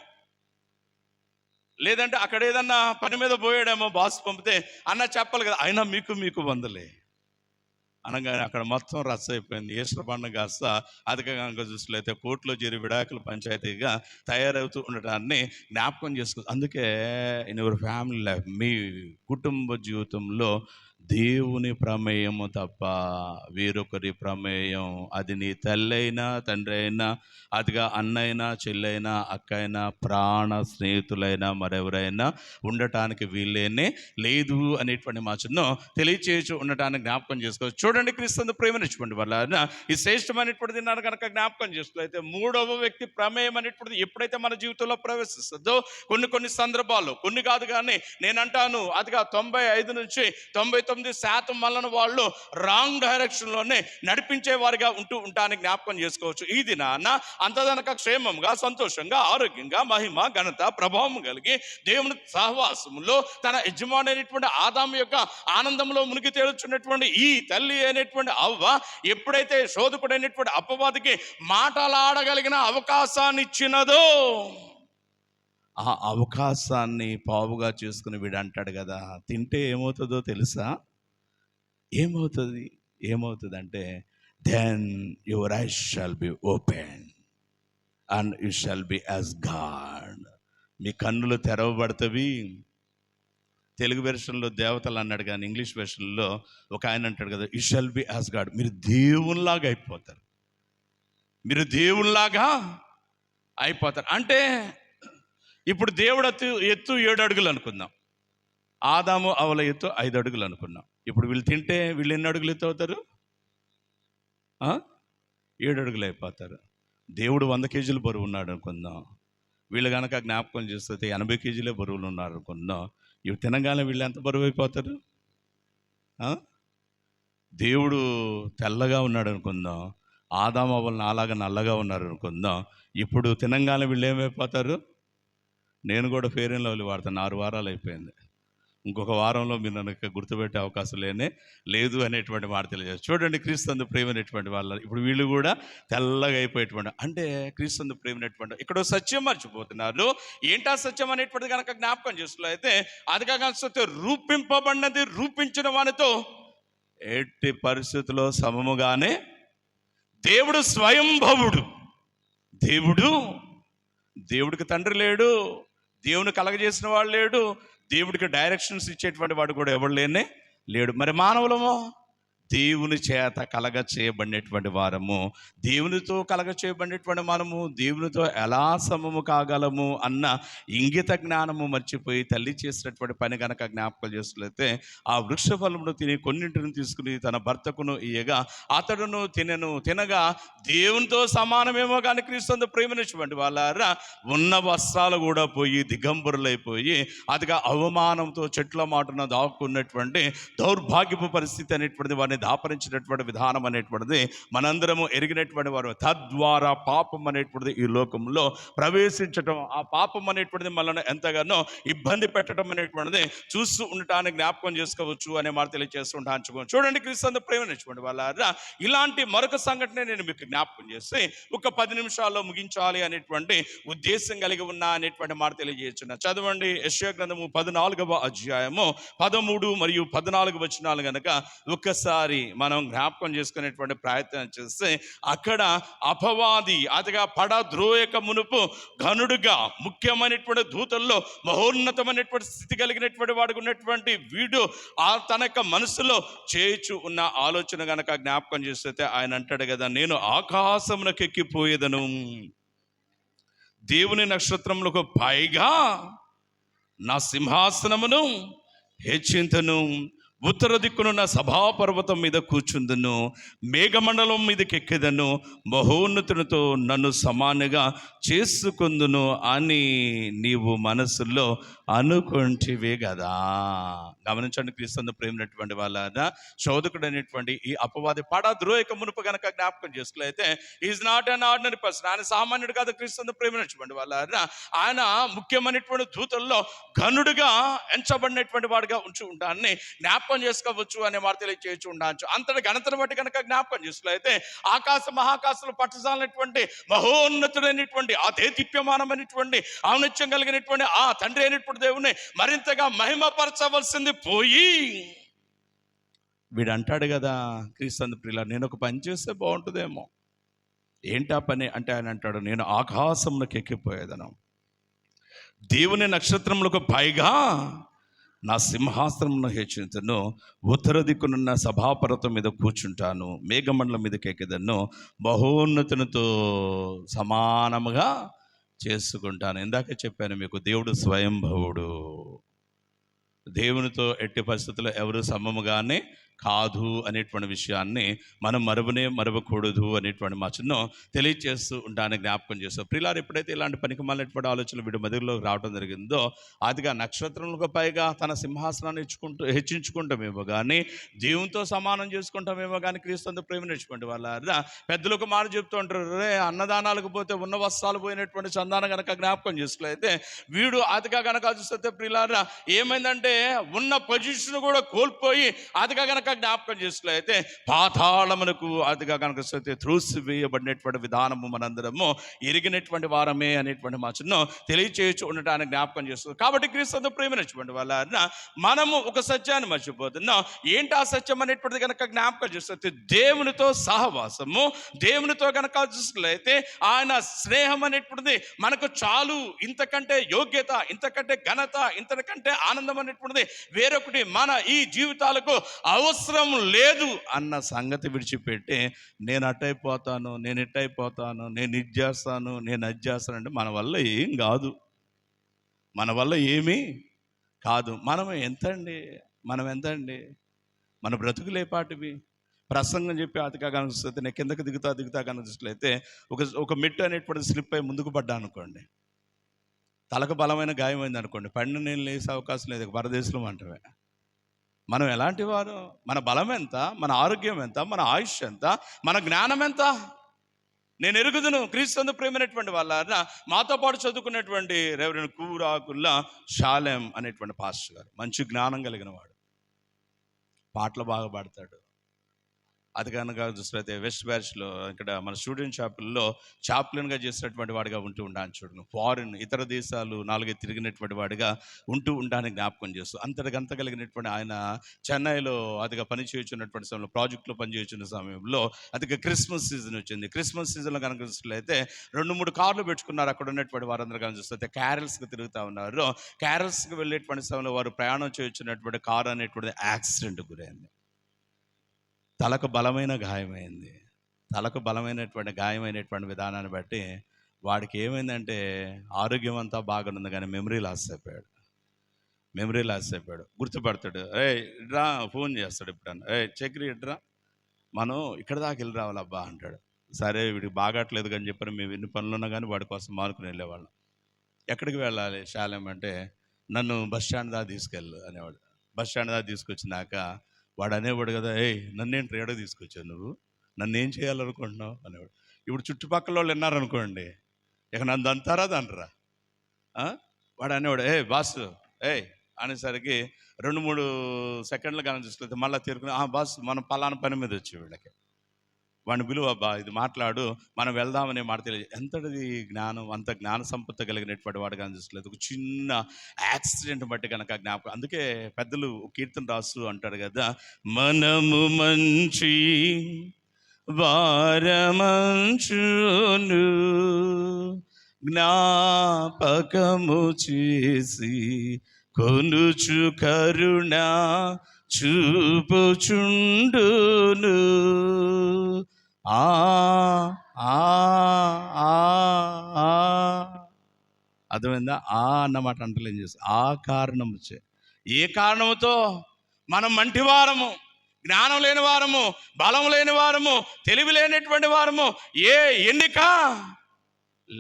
లేదంటే అక్కడ ఏదన్నా పని మీద పోయాడేమో, బాస్ పంపితే అన్న చెప్పాలి కదా, అయినా మీకు 100లే అనగానే అక్కడ మొత్తం రచ్చ అయిపోయింది. ఈస్టర్ పండుగ కాస్త అధికంగా చూసినట్లయితే కోర్టులో చేరి విడాకుల పంచాయతీగా తయారవుతూ ఉండటాన్ని జ్ఞాపకం చేసుకో. అందుకే ఇన్ యువర్ ఫ్యామిలీ లైఫ్, మీ కుటుంబ జీవితంలో దేవుని ప్రమేయము తప్ప వేరొకరి ప్రమేయం, అది నీ తల్లి అయినా తండ్రి అయినా, అదిగా అన్నైనా చెల్లైనా అక్కైనా ప్రాణ స్నేహితులైనా మరెవరైనా ఉండటానికి వీళ్ళేనే లేదు అనేటువంటి మాటను తెలియచేయచ్చు ఉండటానికి జ్ఞాపకం చేసుకోవచ్చు. చూడండి, క్రీస్తు ప్రేమనిచ్చుకోండి వల్ల ఈ శ్రేష్టమైనటువంటిది నన్ను కనుక జ్ఞాపకం చేసుకోవాలి. 3వ వ్యక్తి ప్రమేయం అనేటువంటిది ఎప్పుడైతే మన జీవితంలో ప్రవేశిస్తుందో, కొన్ని సందర్భాల్లో, కొన్ని కాదు కానీ నేనంటాను, అదిగా 95 నుంచి 99% మనల్ని వాళ్ళు రాంగ్ డైరెక్షన్లోనే నడిపించే వారిగా ఉంటానికి జ్ఞాపకం చేసుకోవచ్చు. ఈ దినాన అంతదనక క్షేమంగా, సంతోషంగా, ఆరోగ్యంగా, మహిమ, ఘనత, ప్రభావం కలిగి దేవుని సహవాసంలో తన యజమాని అయినటువంటి ఆదాము యొక్క ఆనందంలో మునిగి తేలుచున్నటువంటి ఈ తల్లి అయినటువంటి అవ్వ ఎప్పుడైతే శోధకుడైనటువంటి అపవాదికి మాటలాడగలిగిన అవకాశాన్ని ఇచ్చినదో, ఆ అవకాశాన్ని పావుగా చేసుకుని వీడు అంటాడు కదా, తింటే ఏమవుతుందో తెలుసా? ఏమవుతుంది అంటే, then your eyes shall be open and you shall be as God. మీ కన్నులు తెరవబడతవి. తెలుగు వెర్షన్లో దేవతలు అన్నాడు కానీ ఇంగ్లీష్ వెర్షన్లో ఒక ఆయన అంటాడు కదా, you shall be as God. మీరు దేవునిలాగా అయిపోతారు. అంటే ఇప్పుడు దేవుడు ఎత్తు 7 అడుగులు అనుకుందాం, ఆదాము అవల ఎత్తు 5 అడుగులు అనుకున్నాం. ఇప్పుడు వీళ్ళు తింటే వీళ్ళు ఎన్ని అడుగులు ఎత్తు అవుతారు? 7 అడుగులు అయిపోతారు. దేవుడు 100 కేజీలు బరువు ఉన్నాడు అనుకుందాం, వీళ్ళు కనుక జ్ఞాపకం చేస్తే 80 కేజీలే బరువులు ఉన్నారు అనుకుందాం. ఇవి తినగానే వీళ్ళు ఎంత బరువు అయిపోతారు? దేవుడు తెల్లగా ఉన్నాడు అనుకుందాం, ఆదాము అవ్వలు నాలాగా నల్లగా ఉన్నారు అనుకుందాం. ఇప్పుడు తినంగానే వీళ్ళు ఏమైపోతారు? నేను కూడా ఫెయిర్ అండ్ లవ్లీ వాడతాను, 6 వారాలు అయిపోయింది. ఇంకొక వారంలో మీరు నన్ను గుర్తుపెట్టే అవకాశం లేదు అనేటువంటి మాట తెలియజేస్తారు. చూడండి, క్రీస్తునందు ప్రేమైనటువంటి వాళ్ళ ఇప్పుడు వీళ్ళు కూడా తెల్లగా అయిపోయేటువంటి, అంటే క్రీస్తునందు ప్రేమైనటువంటి ఇక్కడ సత్యం మర్చిపోతున్నారు. ఏంటా సత్యం అనేటువంటిది కనుక జ్ఞాపకం చేసుకున్నట్లయితే, అది కాక రూపింపబడినది రూపించిన వానితో ఎట్టి పరిస్థితుల్లో సమముగానే దేవుడు స్వయంభవుడు. దేవుడికి తండ్రి లేడు, దేవుని కలగజేసిన వాడు లేడు, దేవుడికి డైరెక్షన్స్ ఇచ్చేటువంటి వాడు కూడా ఎవడు లేడు. మరి మానవులమో దేవుని చేత కలగ చేయబడినటువంటి వారము, దేవునితో కలగ చేయబడినటువంటి మనము దేవునితో ఎలా సమము కాగలము అన్న ఇంగిత జ్ఞానము మర్చిపోయి తల్లి చేసినటువంటి పని కనుక జ్ఞాపకం చేస్తున్నట్లయితే, ఆ వృక్ష ఫలమును తిని కొన్నింటిని తీసుకుని తన భర్తకును ఇయ్యగా అతడును తినగా దేవునితో సమానమేమో కానీ క్రీస్తునందు ప్రేమించినటువంటి వాళ్ళారా ఉన్న వస్త్రాలు కూడా పోయి దిగంబరులైపోయి అదిగా అవమానంతో చెట్ల మాటున దాక్కున్నటువంటి దౌర్భాగ్యపు పరిస్థితి అనేటువంటిది వారిని దాపరించినటువంటి విధానం అనేటువంటిది మనందరము ఎరిగినటువంటి వారు. తద్వారా పాపం అనేటువంటిది ఈ లోకంలో ప్రవేశించటం, ఆ పాపం అనేటువంటిది మనల్ని ఎంతగానో ఇబ్బంది పెట్టడం అనేటువంటిది చూస్తూ ఉండటానికి జ్ఞాపకం చేసుకోవచ్చు అనే మాట తెలియజేస్తుంటాను. చూడండి, క్రీస్తునందు ప్రేమించినటువంటి వాళ్ళారా ఇలాంటి మరొక సంఘటన నేను మీకు జ్ఞాపకం చేసి ఒక 10 నిమిషాల్లో ముగించాలి అనేటువంటి ఉద్దేశం కలిగి ఉన్నా అనేటువంటి మాట తెలియజేస్తున్నా. చదవండి, యెషయా గ్రంథము 14వ అధ్యాయము 13 మరియు 14 వచనాలు గనక ఒక్కసారి మనం జ్ఞాపకం చేసుకునేటువంటి ప్రయత్నం చేస్తే, అక్కడ అపవాది అదిగా పడద్రోయక మునుపు ఘనుడుగా ముఖ్యమైనటువంటి దూతల్లో మహోన్నతమైనటువంటి స్థితి కలిగినటువంటి వాడికి ఉన్నటువంటి వీడు తన యొక్క మనసులో చేయుచు ఉన్న ఆలోచన గనక జ్ఞాపకం చేస్తే ఆయన అంటాడు కదా, నేను ఆకాశమునకు ఎక్కిపోయేదను, దేవుని నక్షత్రములకు పైగా నా సింహాసనమును హెచ్చింతును, ఉత్తర దిక్కునున్న సభాపర్వతం మీద కూర్చుందును, మేఘమండలం మీదకి ఎక్కేదను, మహోన్నతునితో నన్ను సమానంగా చేసుకుందును అని నీవు మనసులో అనుకుంటివే కదా. గమనించండి, క్రీస్తునందు ప్రేమైనటువంటి వాళ్ళ శోధకుడు అనేటువంటి ఈ అపవాది పడద్రోయక మునుపు గనక జ్ఞాపకం చేసుకులైతే is not an ordinary person. ఆయన సామాన్యుడు కాదు. క్రీస్తునందు ప్రేమైనటువంటి వాళ్ళ ఆయన ముఖ్యమైనటువంటి దూతల్లో ఘనుడుగా ఎంచబడినటువంటి వాడిగా ఉంచి ఉంటాన్ని జ్ఞాపకం చేసుకోవచ్చు అనే మాట తెలియచేయచ్చు ఉండవచ్చు. అంతటి ఘనతను బట్టి కనుక జ్ఞాపకం చేసుకులైతే ఆకాశ మహాకాశంలో పట్టజాలైనటువంటి మహోన్నతుడైనటువంటి ఆ దేదీప్యమానమైనటువంటి ఔన్నత్యం కలిగినటువంటి ఆ తండ్రి అయినటువంటి దేవుని మరింతగా మహిమపరచవలసింది పోయి వీడు అంటాడు కదా, క్రీస్తునందు ప్రియులారా, నేను ఒక పని చేస్తే బాగుంటుందేమో. ఏంటా పని అంటే ఆయన అంటాడు, నేను ఆకాశంలోకి ఎక్కిపోయేదను, దేవుని నక్షత్రములకు పైగా నా సింహాసనమును హెచ్చించును, ఉత్తర దిక్కునున్న సభాపర్వతం మీద కూర్చుంటాను, మేఘమండలం మీదకి ఎక్కేదను, మహోన్నతునితో సమానముగా చేసుకుంటాను. ఇందాకే చెప్పాను మీకు, దేవుడు స్వయంభవుడు. దేవునితో ఎట్టి పరిస్థితుల్లో ఎవరు సమముగానే కాదు అనేటువంటి విషయాన్ని మనం మరవకూడదు అనేటువంటి మాటను తెలియజేస్తూ ఉంటాను, జ్ఞాపకం చేస్తాం. ప్రియులారు, ఎప్పుడైతే ఇలాంటి పనికి మాలినటువంటి ఆలోచనలు వీడి మధ్యలోకి రావడం జరిగిందో, అదిగా నక్షత్రములకు పైగా తన సింహాసనాన్ని హెచ్చించుకుంటామేమో కానీ దేవునితో సమానం చేసుకుంటామేమో కానీ క్రీస్తునందు ప్రేమించినటువంటి వాళ్ళ పెద్దలకు మాట చెప్తూ ఉంటారు, రే అన్నదానాలకు పోతే ఉన్న వస్త్రాలు పోయినటువంటి చందాన కనుక జ్ఞాపకం చేసుకోలేతే వీడు అదిగా కనుక చూస్తే ప్రియులారా ఏమైందంటే ఉన్న పొజిషన్ కూడా కోల్పోయి అదిగా కనుక జ్ఞాపకం చేసుకోలేతే పాతాళమునకు అదిగా కనుక త్రోసివేయబడినటువంటి విధానము మనందరము ఎరిగినటువంటి వారమే అనేటువంటి మాటను తెలియచేయచ్చు ఉండటానికి జ్ఞాపకం చేస్తుంది. కాబట్టి క్రీస్తునందు ప్రేమించినటువంటి వాళ్ళ మనము ఒక సత్యాన్ని మర్చిపోతున్నాం. ఏంటి ఆ సత్యం అనేటువంటిది కనుక జ్ఞాపకం చేస్తే, దేవునితో సహవాసము, దేవునితో కనుక చూసినట్లయితే ఆయన స్నేహం అనేటువంటిది మనకు చాలు. ఇంతకంటే యోగ్యత, ఇంతకంటే ఘనత, ఇంతకంటే ఆనందం అనేటువంటిది వేరొకటి మన ఈ జీవితాలకు అవసరం లేదు అన్న సంగతి విడిచిపెట్టి నేను అట్టయిపోతాను, నేను ఇట్టయిపోతాను, నేను ఇది చేస్తాను, నేను అది చేస్తాను అంటే మన వల్ల ఏం కాదు, మన వల్ల ఏమీ కాదు. మనం ఎంతండి, మన బ్రతుకులేపాటివి. ప్రసంగం చెప్పి అతిగా కనిపిస్తే నేను కిందకి దిగుతా కనిపిస్తలైతే ఒక మెట్టు అనేటువంటి స్లిప్ అయి ముందుకు పడ్డా అనుకోండి, తలకు బలమైన గాయమైంది అనుకోండి, పడిన నేను లేసే అవకాశం లేదు, పరదేశంలో అంటవే. మనం ఎలాంటి వారు, మన బలం ఎంత, మన ఆరోగ్యం ఎంత, మన ఆయుష్ ఎంత, మన జ్ఞానం ఎంత, నేను ఎరుగుదును. క్రీస్తు ప్రేమైనటువంటి వాళ్ళ మాతో పాటు చదువుకున్నటువంటి రెవరెండ్ కూరాకుల్లా షాలెం అనేటువంటి పాస్టర్ గారు మంచి జ్ఞానం కలిగిన వాడు, పాటలు బాగా పాడతాడు. అది కనుక చూసినట్లయితే వెస్ట్ బ్యాచ్లో ఇక్కడ మన స్టూడెంట్ షాపుల్లో చాప్లెన్గా చేసినటువంటి వాడిగా ఉంటూ ఉంటాను చూడండి. ఫారిన్ ఇతర దేశాలు 4 తిరిగినటువంటి వాడిగా ఉంటూ ఉండడానికి జ్ఞాపకం చేస్తూ అంతటికంత కలిగినటువంటి ఆయన చెన్నైలో అదిగా పనిచేయుచున్నటువంటి సమయంలో, ప్రాజెక్టులో పనిచేయుచున్న సమయంలో అదిగా క్రిస్మస్ సీజన్ వచ్చింది. క్రిస్మస్ సీజన్లో కనుక చూసినట్లయితే 2-3 కార్లు పెట్టుకున్నారు. అక్కడ ఉన్నటువంటి వారందరూ కనుక చూస్తే క్యారల్స్కి తిరుగుతూ ఉన్నారు. క్యారల్స్కి వెళ్ళేటువంటి సమయంలో వారు ప్రయాణం చేయుచున్నటువంటి కారు అనేటువంటిది యాక్సిడెంట్ గురైంది. తలకు బలమైన గాయమైంది. తలకు బలమైనటువంటి గాయమైనటువంటి విధానాన్ని బట్టి వాడికి ఏమైందంటే ఆరోగ్యం అంతా బాగానుంది, కానీ మెమరీ లాస్ అయిపోయాడు. గుర్తుపడతాడు, ఇడ్రా ఫోన్ చేస్తాడు ఎప్పుడన్నా, చక్రి ఇడ్రా మనం ఇక్కడ దాకా వెళ్ళి రావాలబ్బా అంటాడు. సరే వీడికి బాగట్లేదు కానీ చెప్పని మేము ఎన్ని పనులు ఉన్నా కానీ వాడి కోసం మానుకుని వెళ్ళేవాళ్ళం. ఎక్కడికి వెళ్ళాలి శాలెం అంటే, నన్ను బస్ స్టాండ్ దాకా తీసుకెళ్ళు అనేవాడు. బస్ స్టాండ్ దాకా తీసుకొచ్చినాక వాడు అనేవాడు కదా, నన్నేంటి ఏడో తీసుకొచ్చావు నువ్వు, నన్ను ఏం చేయాలనుకుంటున్నావు అనేవాడు. ఇప్పుడు చుట్టుపక్కల వాళ్ళు విన్నారనుకోండి, ఇక నన్ను అంటారా దంటరా. వాడు అనేవాడు, బాస్ అనేసరికి 2-3 సెకండ్లు కానీ చూసుకుంటే మళ్ళీ తీరుకుని, బాస్ మనం పలానా పని మీద వచ్చి వీళ్ళకి వాడిని పిలువబ్బా, ఇది మాట్లాడు, మనం వెళ్దామనే మాట తెలియదు. ఎంతటిది జ్ఞానం, అంత జ్ఞాన సంపత్తి కలిగినటువంటి వాడు కానీ చూసలేదు. ఒక చిన్న యాక్సిడెంట్ బట్టి కనుక జ్ఞాపకం. అందుకే పెద్దలు కీర్తన రాస్తూ అంటారు కదా, మనము మంచి వారమంచును జ్ఞాపకము చేసి కొనుచు కరుణ చూపుచుండును. అర్థమైందా? అన్నమాట అంటలేం చేసి ఆ కారణం వచ్చే, ఏ కారణంతో మనం మంటివారము, జ్ఞానం లేని వారము, బలం లేని వారము, తెలివి లేనటువంటి వారము, ఏ ఎన్నిక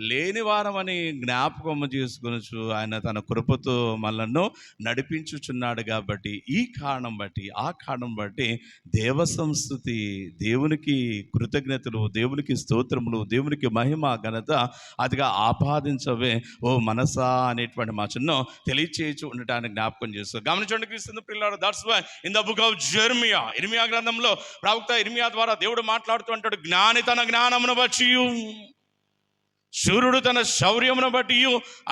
లేని వారమని జ్ఞాపకము చేసుకొనొచ్చు ఆయన తన కృపతో మనల్ని నడిపించుచున్నాడు. కాబట్టి ఈ కారణం బట్టి, ఆ కారణం బట్టి దేవ సంస్తుతి, దేవునికి కృతజ్ఞతలు, దేవునికి స్తోత్రములు, దేవునికి మహిమ ఘనత అదిగా ఆపాదించవే ఓ మనసా అనేటువంటి మా చిన్న తెలియచేయచ్చు ఉండటానికి జ్ఞాపకం చేస్తారు. గమనించండి క్రీస్తు పిల్లలు, that's why in the book of ఇర్మియా గ్రంథంలో ప్రవక్త ఇర్మియా ద్వారా దేవుడు మాట్లాడుతూ అంటాడు, జ్ఞాని తన జ్ఞానమును బట్టి, శూరుడు తన శౌర్యమును బట్టి,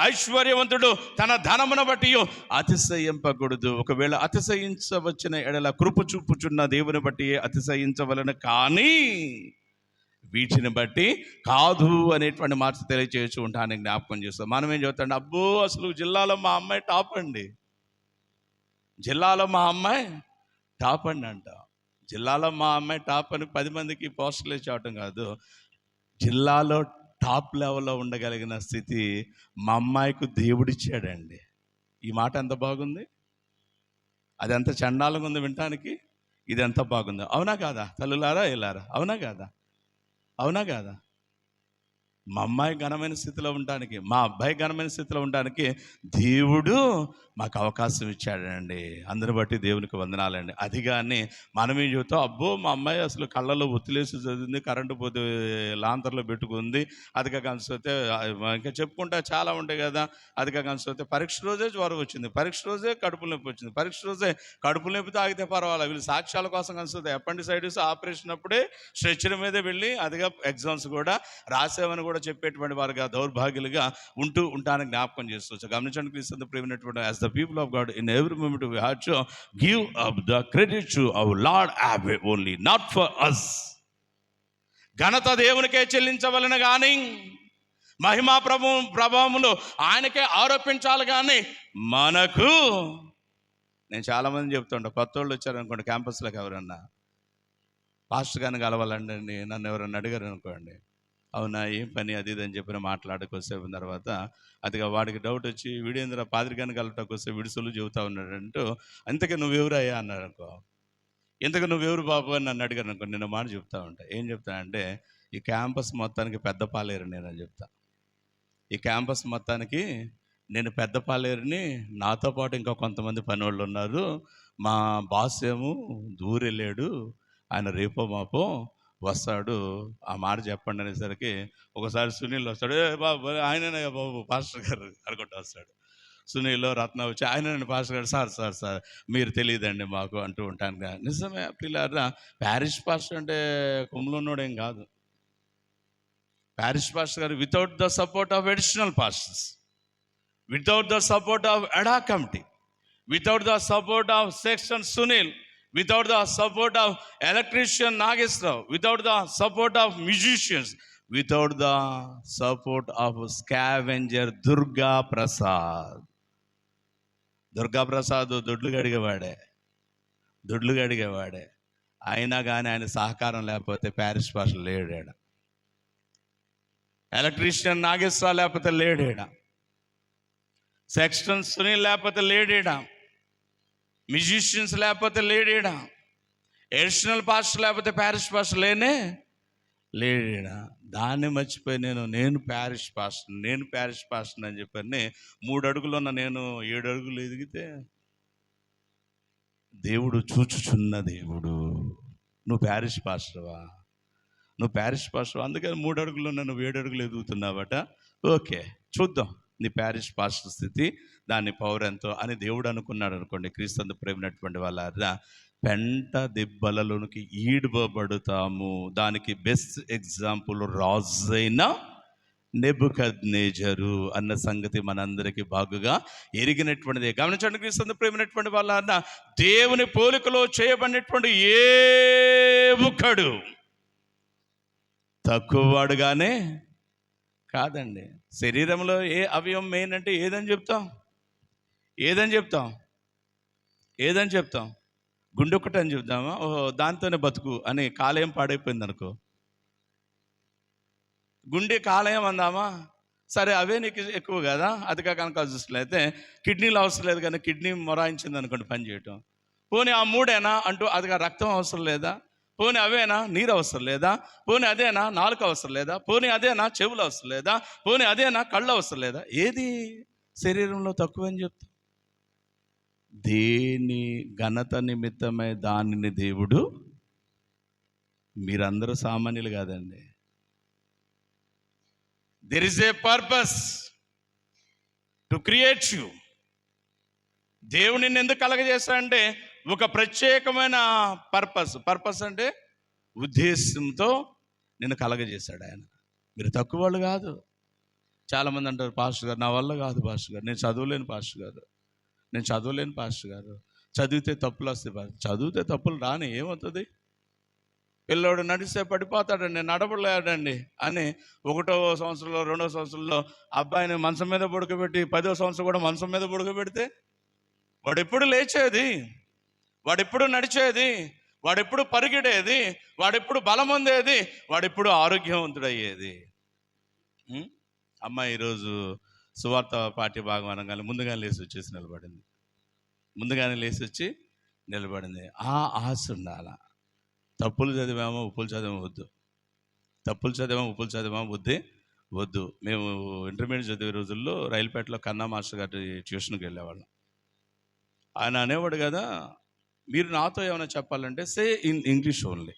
ఐశ్వర్యవంతుడు తన ధనమును బట్టి అతిశయింపకూడదు. ఒకవేళ అతిశయించవచ్చిన ఎడల కృప చూపుచున్న దేవుని బట్టి అతిశయించవలను, కానీ వీటిని బట్టి కాదు అనేటువంటి మాట తెలియచేయచ్చు ఉంటానని జ్ఞాపకం చేస్తాం. మనం ఏం చెప్తాండి, అబ్బో అసలు జిల్లాలో మా అమ్మాయి టాప్ అండి, జిల్లాలో మా అమ్మాయి టాప్ అంట. జిల్లాలో మా అమ్మాయి టాప్ అని 10 మందికి పోస్టర్లు ఇచ్చేవటం కాదు, జిల్లాలో టాప్ లెవెల్లో ఉండగలిగిన స్థితి మా అమ్మాయికి దేవుడిచ్చాడండి. ఈ మాట ఎంత బాగుంది, అది ఎంత చండాలంగా ఉంది వినటానికి, ఇది ఎంత బాగుంది. అవునా కాదా తల్లులారా, ఇలారా? అవునా కాదా? మా అమ్మాయి ఘనమైన స్థితిలో ఉండడానికి, మా అబ్బాయి ఘనమైన స్థితిలో ఉండడానికి దేవుడు మాకు అవకాశం ఇచ్చాడండి. అందరిని బట్టి దేవునికి వందనాలండి. అది కానీ మనమేం చెబుతాం, అబ్బో మా అమ్మాయి అసలు కళ్ళలో ఒత్తిలేసి చదివింది, కరెంటు పోతే లాంతర్లో పెట్టుకుంది, అదిగా కనిపిస్తే ఇంకా చెప్పుకుంటా చాలా ఉంటాయి కదా. అదిగా కనిపిస్తే పరీక్ష రోజే జ్వరం వచ్చింది, పరీక్ష రోజే కడుపు నొప్పి వచ్చింది, పరీక్ష రోజే కడుపు నొప్పితో ఆగితే పర్వాలేదు, వీళ్ళు సాక్ష్యాల కోసం కనిపిస్తుంది. అపెండిసైటిస్ ఆపరేషన్ అప్పుడే స్ట్రెచ్చర్ మీదే వెళ్ళి అదిగా ఎగ్జామ్స్ కూడా రాసేవని కూడా చెప్పేటువంటి వారుగా దౌర్భాగ్యులుగా ఉంటూ ఉంటానికి జ్ఞాపకం చేస్తూ గమనించండి. క్రీస్తు ప్రేమైనటువంటి as the people of God in every moment we have to give up the credit to our Lord Abba only, not for us. ఘనత దేవునికే చెల్లించవలెను కానీ, మహిమా ప్రభావములు ఆయనకే ఆరోపించాలి కానీ మనకు. నేను చాలామంది చెప్తుంటా, కొత్త వాళ్ళు వచ్చారనుకోండి క్యాంపస్లోకి, ఎవరన్నా పాస్టర్ గారిని కలవాలండి నన్ను ఎవరన్నా అడిగారు అనుకోండి, అవునా ఏం పని అది ఇది అని చెప్పిన మాట్లాడుకొసేపిన తర్వాత అదిగా వాడికి డౌట్ వచ్చి, వీడేంద్ర పాద్రిగాన్ని కలవటానికి వస్తే విడుసులు చెబుతా ఉన్నాడంటూ, అంతకే నువ్వెవరయ్యా అన్నారు అనుకో, ఇంతకు నువ్వెవరు బాబు అని నన్ను అడిగారు అనుకో, నేను మాట చెప్తా ఉంటా. ఏం చెప్తానంటే, ఈ క్యాంపస్ మొత్తానికి పెద్ద పాలేరు నేనని చెప్తా. ఈ క్యాంపస్ మొత్తానికి నేను పెద్ద పాలేరుని, నాతో పాటు ఇంకా కొంతమంది పని వాళ్ళు ఉన్నారు, మా బాస్ ఏమో దూరెళ్ళాడు, ఆయన రేపో మాపో వస్తాడు. ఆ మాట చెప్పండి అనేసరికి ఒకసారి సునీల్ వస్తాడు. ఏ బాబు ఆయననే బాబు పాస్టర్ గారు అనుకుంటూ వస్తాడు. సునీల్ రత్న వచ్చి ఆయననే పాస్టర్ గారు. సార్ సార్ సార్ మీరు తెలియదండి మాకు అంటూ ఉంటాను కదా. నిజమే పిల్లారా, ప్యారిష్ పాస్టర్ అంటే కొమ్ములు ఉన్నోడేం కాదు. ప్యారిష్ పాస్టర్ గారు without the support of additional pastors, without the support of ఎడా committee, without the support of section Sunil, without the support of electrician Nagesrao, without the support of musicians, without the support of scavenger Durga Prasad. Durga Prasad దొడ్లు గడిగేవాడే. అయినా కానీ ఆయన సహకారం లేకపోతే parish pastor లేడాడ. Electrician Nageswararao లేకపోతే లేడాడ. సెక్షన్ సునీల్ లేకపోతే లేడాడ. మ్యూజిషియన్స్ లేకపోతే లేడీడా. ఎడిషనల్ పాస్టర్ లేకపోతే ప్యారిష్ పాస్టర్ లేడీడా. దాన్ని మర్చిపోయి నేను ప్యారిష్ పాస్టర్ అని చెప్పని 3 అడుగులు ఉన్న నేను 7 అడుగులు ఎదిగితే దేవుడు చూచుచున్న దేవుడు. నువ్వు ప్యారిష్ పాస్టర్వా? అందుకని 3 అడుగులు ఉన్న నువ్వు 7 అడుగులు ఎదుగుతున్నావట. ఓకే, చూద్దాం నీ ప్యారిష్ పాస్టర్ స్థితి, దాని పవర్ ఎంతో అని దేవుడు అనుకున్నాడు అనుకోండి. క్రీస్తు ప్రేమైనటువంటి వాళ్ళ పెంట దెబ్బలలోనికి ఈడ్వబడతాము. దానికి బెస్ట్ ఎగ్జాంపుల్ రాజైన నెబుకద్నెజరు అన్న సంగతి మనందరికీ బాగుగా ఎరిగినటువంటిదే. గమనించండి, క్రీస్తు ప్రేమైనటువంటి వాళ్ళ దేవుని పోలికలో చేయబడినటువంటి ఏ ముఖడు తక్కువవాడుగానే కాదండి. శరీరంలో ఏ అవయవం మెయిన్ అంటే ఏదని చెప్తాం? గుండె ఒకటి అని చెప్తామా? ఓహో దాంతోనే బతుకు అని. కాలేయం పాడైపోయింది అనుకో, గుండె కాలేయం అందామా? సరే అవే నీకు ఎక్కువ కదా, అది కనుక చూసినట్లయితే కిడ్నీలు అవసరం లేదు, కానీ కిడ్నీ మొరాయించింది అనుకోండి పని చేయటం. పోనీ ఆ 3 అంటూ అదిగా రక్తం అవసరం లేదా? పోనీ అవేనా నీరు అవసరం లేదా? పోనీ అదేనా నాలుక అవసరం లేదా? పోనీ అదేనా చెవులు అవసరం లేదా? పోనీ అదేనా కళ్ళు అవసరం లేదా? ఏది శరీరంలో తక్కువ అని చెప్తా? దేని ఘనత నిమిత్తమై దానిని దేవుడు, మీరందరూ సామాన్యులు కాదండి. There is a purpose to create you. దేవుడు నిన్ను ఎందుకు కలగజేస్తాడంటే ఒక ప్రత్యేకమైన పర్పస్ అంటే ఉద్దేశంతో నిన్ను కలగజేశాడు ఆయన. మీరు తక్కువ వాళ్ళు కాదు. చాలామంది అంటారు, పాస్టర్ గారు నా వల్ల కాదు పాస్టర్ గారు, నేను చదవలేను పాస్టర్ గారు, చదివితే తప్పులు వస్తాయి. చదివితే తప్పులు రాని ఏమవుతుంది? పిల్లోడు నడిస్తే పడిపోతాడండి, నడవలేడండి అని 1వ సంవత్సరంలో 2వ సంవత్సరంలో అబ్బాయిని మంచం మీద పడుకోబెట్టి 10వ సంవత్సరం కూడా మంచం మీద పడుకోబెడితే వాడు ఎప్పుడు లేచేది, వాడెప్పుడు నడిచేది, వాడెప్పుడు పరిగెడేది, వాడెప్పుడు బలం పొందేది, వాడెప్పుడు ఆరోగ్యవంతుడయ్యేది. అమ్మాయి ఈరోజు సువార్త పాఠ్య భాగం అనగానే ముందుగానే లేచి వచ్చి నిలబడింది. ఆ ఆశ ఉండాల. తప్పులు చదివామో ఉప్పులు చదివామో వద్దు. మేము ఇంటర్మీడియట్ చదివే రోజుల్లో రైలుపేటలో కన్నా మాస్టర్ గారి ట్యూషన్కి వెళ్ళేవాళ్ళం. ఆయన అనేవాడు కదా, మీరు నాతో ఏమైనా చెప్పాలంటే సే ఇన్ ఇంగ్లీష్ ఓన్లీ,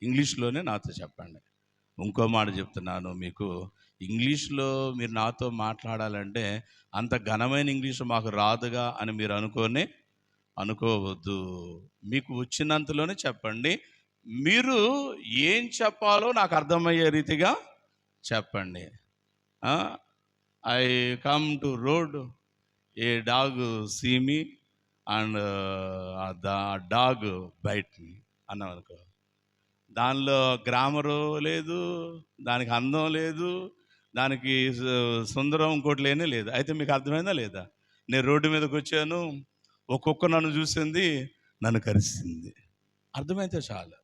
ఇంగ్లీష్లోనే నాతో చెప్పండి. ఇంకో మాట చెప్తున్నాను మీకు, ఇంగ్లీష్లో మీరు నాతో మాట్లాడాలంటే అంత ఘనమైన ఇంగ్లీష్ మాకు రాదుగా అని మీరు అనుకోవద్దు. మీకు వచ్చినంతలోనే చెప్పండి. మీరు ఏం చెప్పాలో నాకు అర్థమయ్యే రీతిగా చెప్పండి. I come to road, a dog see me and the dog bite me అన్నాం అనుకో, దానిలో గ్రామరు లేదు, దానికి అందం లేదు, దానికి సుందరం ఇంకోటి లేదు. అయితే మీకు అర్థమైందా లేదా? నేను రోడ్డు మీదకి వచ్చాను, ఒక్కొక్క నన్ను చూసింది, నన్ను కరిసింది. అర్థమైతే చాలు.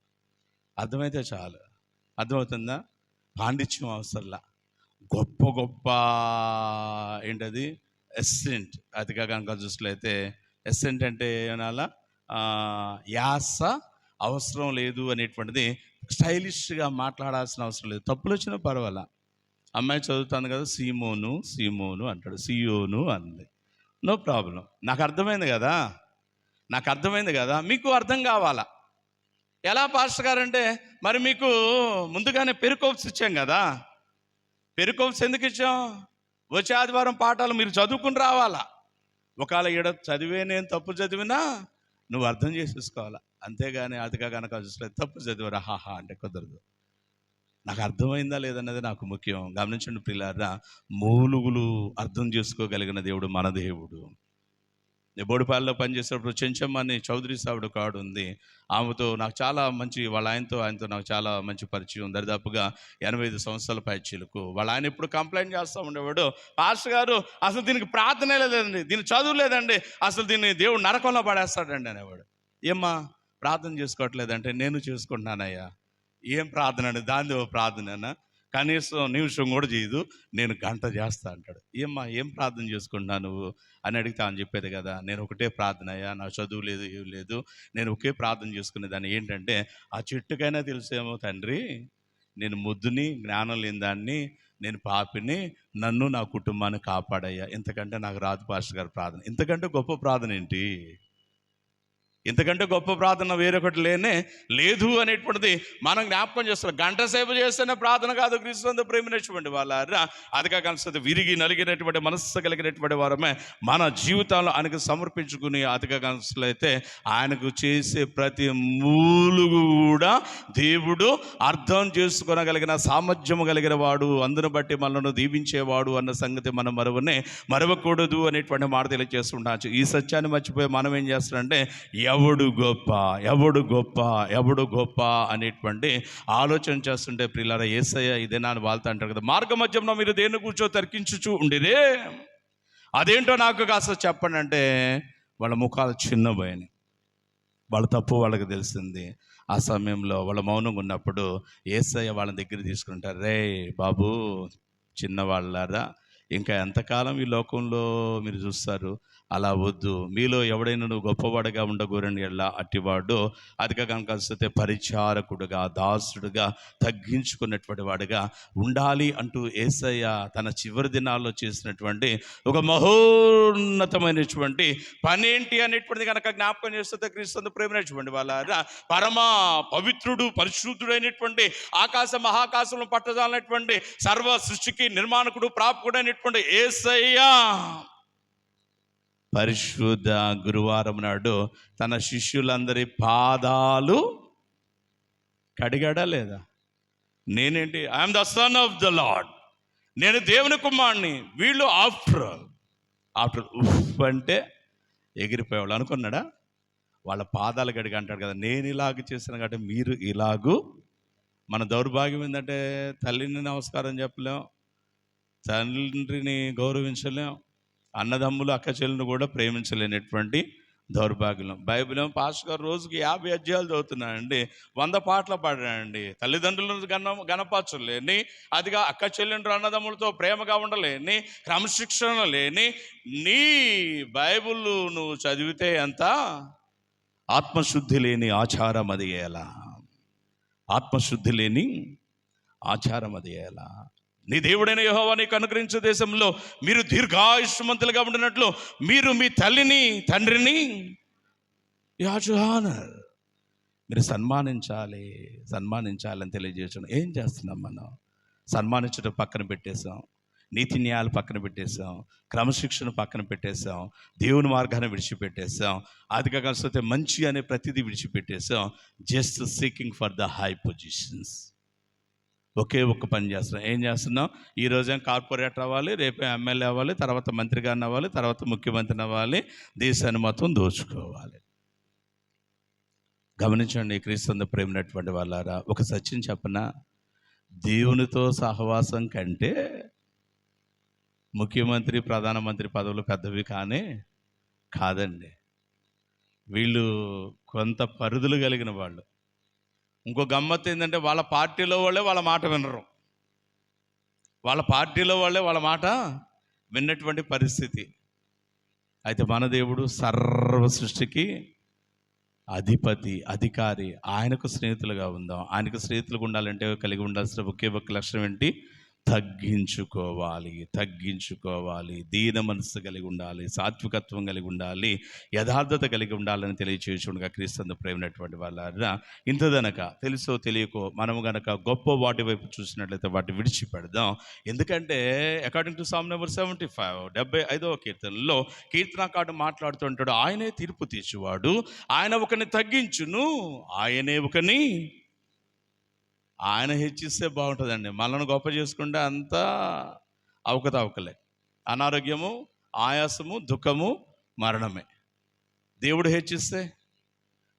అర్థమవుతుందా? పాండిత్యం అవసరంలా. గొప్ప ఏంటది ఎస్సెంట్, అదిగా కనుక చూసినట్లయితే ఎస్సెంట్ అంటే ఏమనాలా, యాస అవసరం లేదు అనేటువంటిది. స్టైలిష్గా మాట్లాడాల్సిన అవసరం లేదు. తప్పులు వచ్చినా పర్వాలా. అమ్మాయి చదువుతాను కదా, సీమోను అంటాడు, సియోను అంది, నో ప్రాబ్లం. నాకు అర్థమైంది కదా, మీకు అర్థం కావాలా. ఎలా పాస్టర్ గారు అంటే, మరి మీకు ముందుగానే పెరుకోప్స్ ఇచ్చాం కదా. పెరుకోప్స్ ఎందుకు ఇచ్చాం? వచ్చే ఆదివారం పాఠాలు మీరు చదువుకుని రావాలా. ఒకవేళ ఈడ చదివే నేను తప్పు చదివినా నువ్వు అర్థం చేసేసుకోవాలా. అంతేగాని అదిగా కనుక చూసలేదు తప్పు చదివారా హాహా అంటే కుదరదు. నాకు అర్థమైందా లేదన్నది నాకు ముఖ్యం. గమనించండి ప్రియులారా, మూలుగులు అర్థం చేసుకోగలిగిన దేవుడు మన దేవుడు. బోడిపాలలో పనిచేసేటప్పుడు చెంచమ్మ అని చౌదరి సావిడ ఒక ఆవిడ ఉంది. ఆమెతో నాకు చాలా మంచి, వాళ్ళ ఆయనతో నాకు చాలా మంచి పరిచయం. దరిదాపుగా 85 సంవత్సరాల పైచీలకు. వాళ్ళ ఆయన ఎప్పుడు కంప్లైంట్ చేస్తూ ఉండేవాడు, పాస్టర్ గారు అసలు దీనికి ప్రార్థనే లేదండి, దీనికి చదువు లేదండి, అసలు దీన్ని దేవుడు నరకంలో పడేస్తాడండి అనేవాడు. ఏమ్మా ప్రార్థన చేసుకోవట్లేదంటే, నేను చేసుకుంటున్నానయ్యా. ఏం ప్రార్థన అండి? దాని ప్రార్థన కనీసం నిమిషం కూడా చేయదు, నేను గంట చేస్తా అంటాడు. ఏమ్మా ఏం ప్రార్థన చేసుకుంటున్నా నువ్వు అని అడిగితే అని చెప్పేది కదా, నేను ఒకటే ప్రార్థన అయ్యా, నాకు చదువు లేదు ఏం లేదు, నేను ఒకే ప్రార్థన చేసుకునేదాన్ని. ఏంటంటే, ఆ చెట్టుకైనా తెలుసేమో తండ్రి, నేను ముద్దుని, జ్ఞానం లేని దాన్ని, నేను పాపిని, నన్ను నా కుటుంబాన్ని కాపాడయ్యా. ఇంతకంటే నాకు రాదు పాస్టర్ గారి ప్రార్థన. ఇంతకంటే గొప్ప ప్రార్థన ఏంటి? ఇంతకంటే గొప్ప ప్రార్థన వేరొకటి లేదు అనేటువంటిది మనం జ్ఞాపకం చేస్తున్నాం. గంట సేపు చేస్తేనే ప్రార్థన కాదు. క్రీస్తునందు ప్రేమినటువంటి వాళ్ళారా, అదిగా కలుస్తుంది విరిగి నలిగినటువంటి మనస్సు కలిగినటువంటి వారమే మన జీవితాల్లో ఆయనకు సమర్పించుకుని అతిగా కలుసులైతే ఆయనకు చేసే ప్రతి మూలుగు కూడా దేవుడు అర్థం చేసుకోగలిగిన సామర్థ్యము కలిగిన వాడు, అందును బట్టి మనల్ని దీవించేవాడు అన్న సంగతి మనం మరవకూడదు అనేటువంటి మాట తెలియజేస్తుంటాం. ఈ సత్యాన్ని మర్చిపోయి మనం ఏం చేస్తామంటే, ఎవడు గొప్ప అనేటువంటి ఆలోచన చేస్తుంటే ప్రియులారా, యేసయ్య ఇదేనా అని వాళ్ళతో అంటారు కదా, మార్గ మధ్యంలో మీరు దేన్ని కూర్చో తర్కించుచు ఉండిరే, అదేంటో నాకు కాస్త చెప్పండి అంటే, వాళ్ళ ముఖాలు చిన్నపోయినాయి. వాళ్ళ తప్పు వాళ్ళకి తెలిసింది. ఆ సమయంలో వాళ్ళ మౌనంగా ఉన్నప్పుడు యేసయ్య వాళ్ళ దగ్గర తీసుకుంటారు. రే బాబు, చిన్నవాళ్ళారా, ఇంకా ఎంతకాలం ఈ లోకంలో మీరు చూస్తారు? అలా వద్దు. మీలో ఎవడైనా నువ్వు గొప్పవాడుగా ఉండకూరని ఎట్లా అట్టివాడు అదిగా కనుక వస్తే పరిచారకుడుగా, దాసుడుగా, తగ్గించుకున్నటువంటి వాడుగా ఉండాలి అంటూ యేసయ్య తన చివరి దినాల్లో చేసినటువంటి ఒక మహోన్నతమైనటువంటి పని ఏంటి అనేటువంటిది కనుక జ్ఞాపకం చేస్తే, క్రీస్తు ప్రేమినటువంటి వాళ్ళ పరమ పవిత్రుడు, పరిశుద్ధుడైనటువంటి ఆకాశ మహాకాశంలో పట్టజాలైనటువంటి సర్వ సృష్టికి నిర్మాణకుడు, ప్రాపకుడు అయినటువంటి యేసయ్య పరిశుద్ధ గురువారం నాడు తన శిష్యులందరి పాదాలు కడిగాడా లేదా? నేనేంటి, I'm the son of the lord, నేను దేవుని కుమారుని, వీళ్ళు ఆఫ్టర్ ఉఫ్ అంటే ఎగిరిపోయేవాళ్ళు అనుకున్నాడా? వాళ్ళ పాదాలు కడిగి అంటాడు కదా, నేను ఇలాగ చేశాను కాబట్టి మీరు ఇలాగూ. మన దౌర్భాగ్యం ఏంటంటే, తల్లిని నమస్కారం చెప్పలేం, తండ్రిని గౌరవించలేం, అన్నదమ్ములు అక్క చెల్లెలను కూడా ప్రేమించలేనటువంటి దౌర్భాగ్యం. బైబిల్ పాస్టర్ గారు రోజుకి 50 అధ్యాయాలు చదువుతున్నానండి, 100 పాటలు పాడానండి, తల్లిదండ్రులను గణపరచలేని, అదిగా అక్క చెల్లెండ్రు అన్నదమ్ములతో ప్రేమగా ఉండలేని, క్రమశిక్షణ లేని నీ బైబిల్ నువ్వు చదివితే ఎంత? ఆత్మశుద్ధి లేని ఆచారం అది ఎలా? ఆత్మశుద్ధి లేని ఆచారం అది ఎలా? నీ దేవుడైన యెహోవా నీకు అనుగ్రహించే దేశంలో మీరు దీర్ఘాయుష్మంతులుగా ఉండినట్లు మీరు మీ తల్లిని తండ్రిని మీరు సన్మానించాలని తెలియజేసాను. ఏం చేస్తున్నాం మనం? సన్మానించడం పక్కన పెట్టేశాం, నీతి న్యాయాలు పక్కన పెట్టేశాం, క్రమశిక్షణ పక్కన పెట్టేశాం, దేవుని మార్గాన్ని విడిచిపెట్టేశాం, అదిగా కలిసితే మంచి అనే ప్రతిదీ విడిచిపెట్టేశాం. Just seeking for the high positions. ఒకే ఒక్క పని చేస్తున్నాం. ఏం చేస్తున్నాం? ఈరోజు కార్పొరేటర్ అవ్వాలి, రేపే ఎమ్మెల్యే అవ్వాలి, తర్వాత మంత్రి గారిని అవ్వాలి, తర్వాత ముఖ్యమంత్రిని అవ్వాలి, దేశాన్ని మొత్తం దోచుకోవాలి. గమనించండి క్రీస్తు ప్రేమినటువంటి వాళ్ళారా, ఒక సత్యం చెప్పనా, దేవునితో సహవాసం కంటే ముఖ్యమంత్రి, ప్రధానమంత్రి పదవులు పెద్దవి కాదండి. వీళ్ళు కొంత పరిధులు కలిగిన వాళ్ళు. ఇంకో గమ్మత్తు ఏంటంటే, వాళ్ళ పార్టీలో వాళ్ళే వాళ్ళ మాట వినరు, వాళ్ళ పార్టీలో వాళ్ళే వాళ్ళ మాట విన్నటువంటి పరిస్థితి. అయితే మన దేవుడు సర్వ సృష్టికి అధిపతి, అధికారి. ఆయనకు స్నేహితులుగా ఉందాం. ఆయనకు స్నేహితులుగా ఉండాలంటే కలిగి ఉండాల్సిన ఒకే ఒక్క లక్షణం ఏంటి? తగ్గించుకోవాలి. దీన మనస్సు కలిగి ఉండాలి, సాత్వికత్వం కలిగి ఉండాలి, యథార్థత కలిగి ఉండాలని తెలియచేయుచుండగా క్రీస్తు ప్రేమైనటువంటి వాళ్ళారా, ఇంతదనక తెలుసో తెలియకో మనము గనక గొప్ప వాటి వైపు చూసినట్లయితే వాటి విడిచిపెడదాం. ఎందుకంటే అకార్డింగ్ టు సామ్ నెంబర్ 75 75వ కీర్తనలో కీర్తనకారుడు మాట్లాడుతుంటాడు, ఆయనే తీర్పు తీర్చువాడు, ఆయన ఒకరిని తగ్గించును, ఆయన హెచ్చిస్తే బాగుంటుందండి. మనల్ని గొప్ప చేసుకుంటే అంతా అవకతవకలే, అనారోగ్యము, ఆయాసము, దుఃఖము, మరణమే. దేవుడు హెచ్చిస్తే,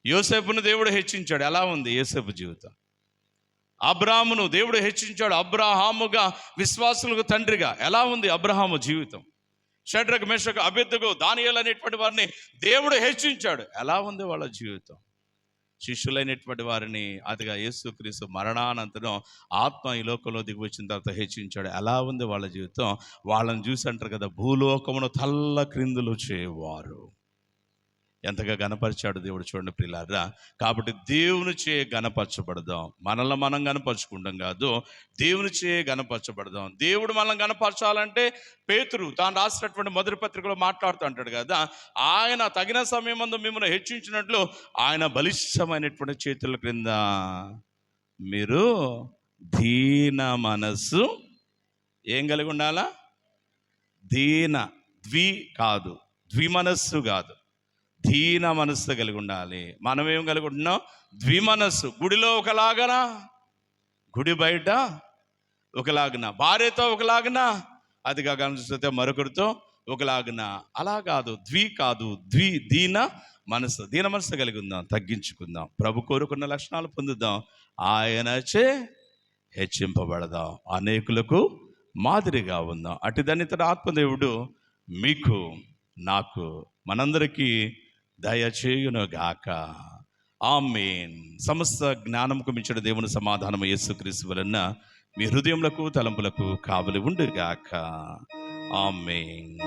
యోసేపును దేవుడు హెచ్చించాడు. ఎలా ఉంది యోసేపు జీవితం? అబ్రాహామును దేవుడు హెచ్చించాడు, అబ్రాహాముగా విశ్వాసులకు తండ్రిగా. ఎలా ఉంది అబ్రాహాము జీవితం? షడ్రక్, మేషక్, అబేద్నెగో, దానియేలు అనేటువంటి వారిని దేవుడు హెచ్చించాడు. ఎలా ఉంది వాళ్ళ జీవితం? శిష్యులైనటువంటి వారిని అదిగా యేసుక్రీస్తు మరణానంతరం ఆత్మ ఈ లోకంలో దిగి వచ్చిన తర్వాత హెచ్చించాడు. ఎలా ఉంది వాళ్ళ జీవితం? వాళ్ళని చూసి అంటారు కదా, భూలోకమును తల్ల క్రిందులు చేయవారు. ఎంతగా గణపరిచాడు దేవుడు చూడండి ప్రియులారా. కాబట్టి దేవుని చే గణపరచబడదాం. మనల్ని మనం గణపరచుకుంటాం కాదు, దేవుని చే గణపరచబడదాం. దేవుడు మనల్ని గణపరచాలంటే పేతురు తాను రాసినటువంటి మొదటి పత్రికలో మాట్లాడుతూ అంటాడు కదా, ఆయన తగిన సమయమందు మిమ్మల్ని హెచ్చించినట్లు ఆయన బలిష్టమైనటువంటి చేతుల క్రింద మీరు దీన మనస్సు ఏం కలిగి ఉండాలా? ద్విమనస్సు కాదు, దీన మనస్సు కలిగి ఉండాలి. మనం ఏం కలిగి ఉంటున్నాం? ద్విమనస్సు. గుడిలో ఒకలాగనా, గుడి బయట ఒకలాగనా, భార్యతో ఒకలాగనా, అది కాక మరొకరితో ఒకలాగనా. అలా కాదు, దీన మనస్సు కలిగి ఉందాం, తగ్గించుకుందాం, ప్రభు కోరుకున్న లక్షణాలు పొందుదాం, ఆయనచే హెచ్చింపబడదాం, అనేకులకు మాదిరిగా ఉందాం. అటు దాన్ని ఆత్మదేవుడు మీకు, నాకు, మనందరికీ దయచేయునుగాక. ఆమేన్. సమస్త జ్ఞానముకు మించిన దేవుని సమాధానము యేసుక్రీస్తు వలన మీ హృదయములకు తలంపులకు కావలి ఉండుగాక. ఆమేన్.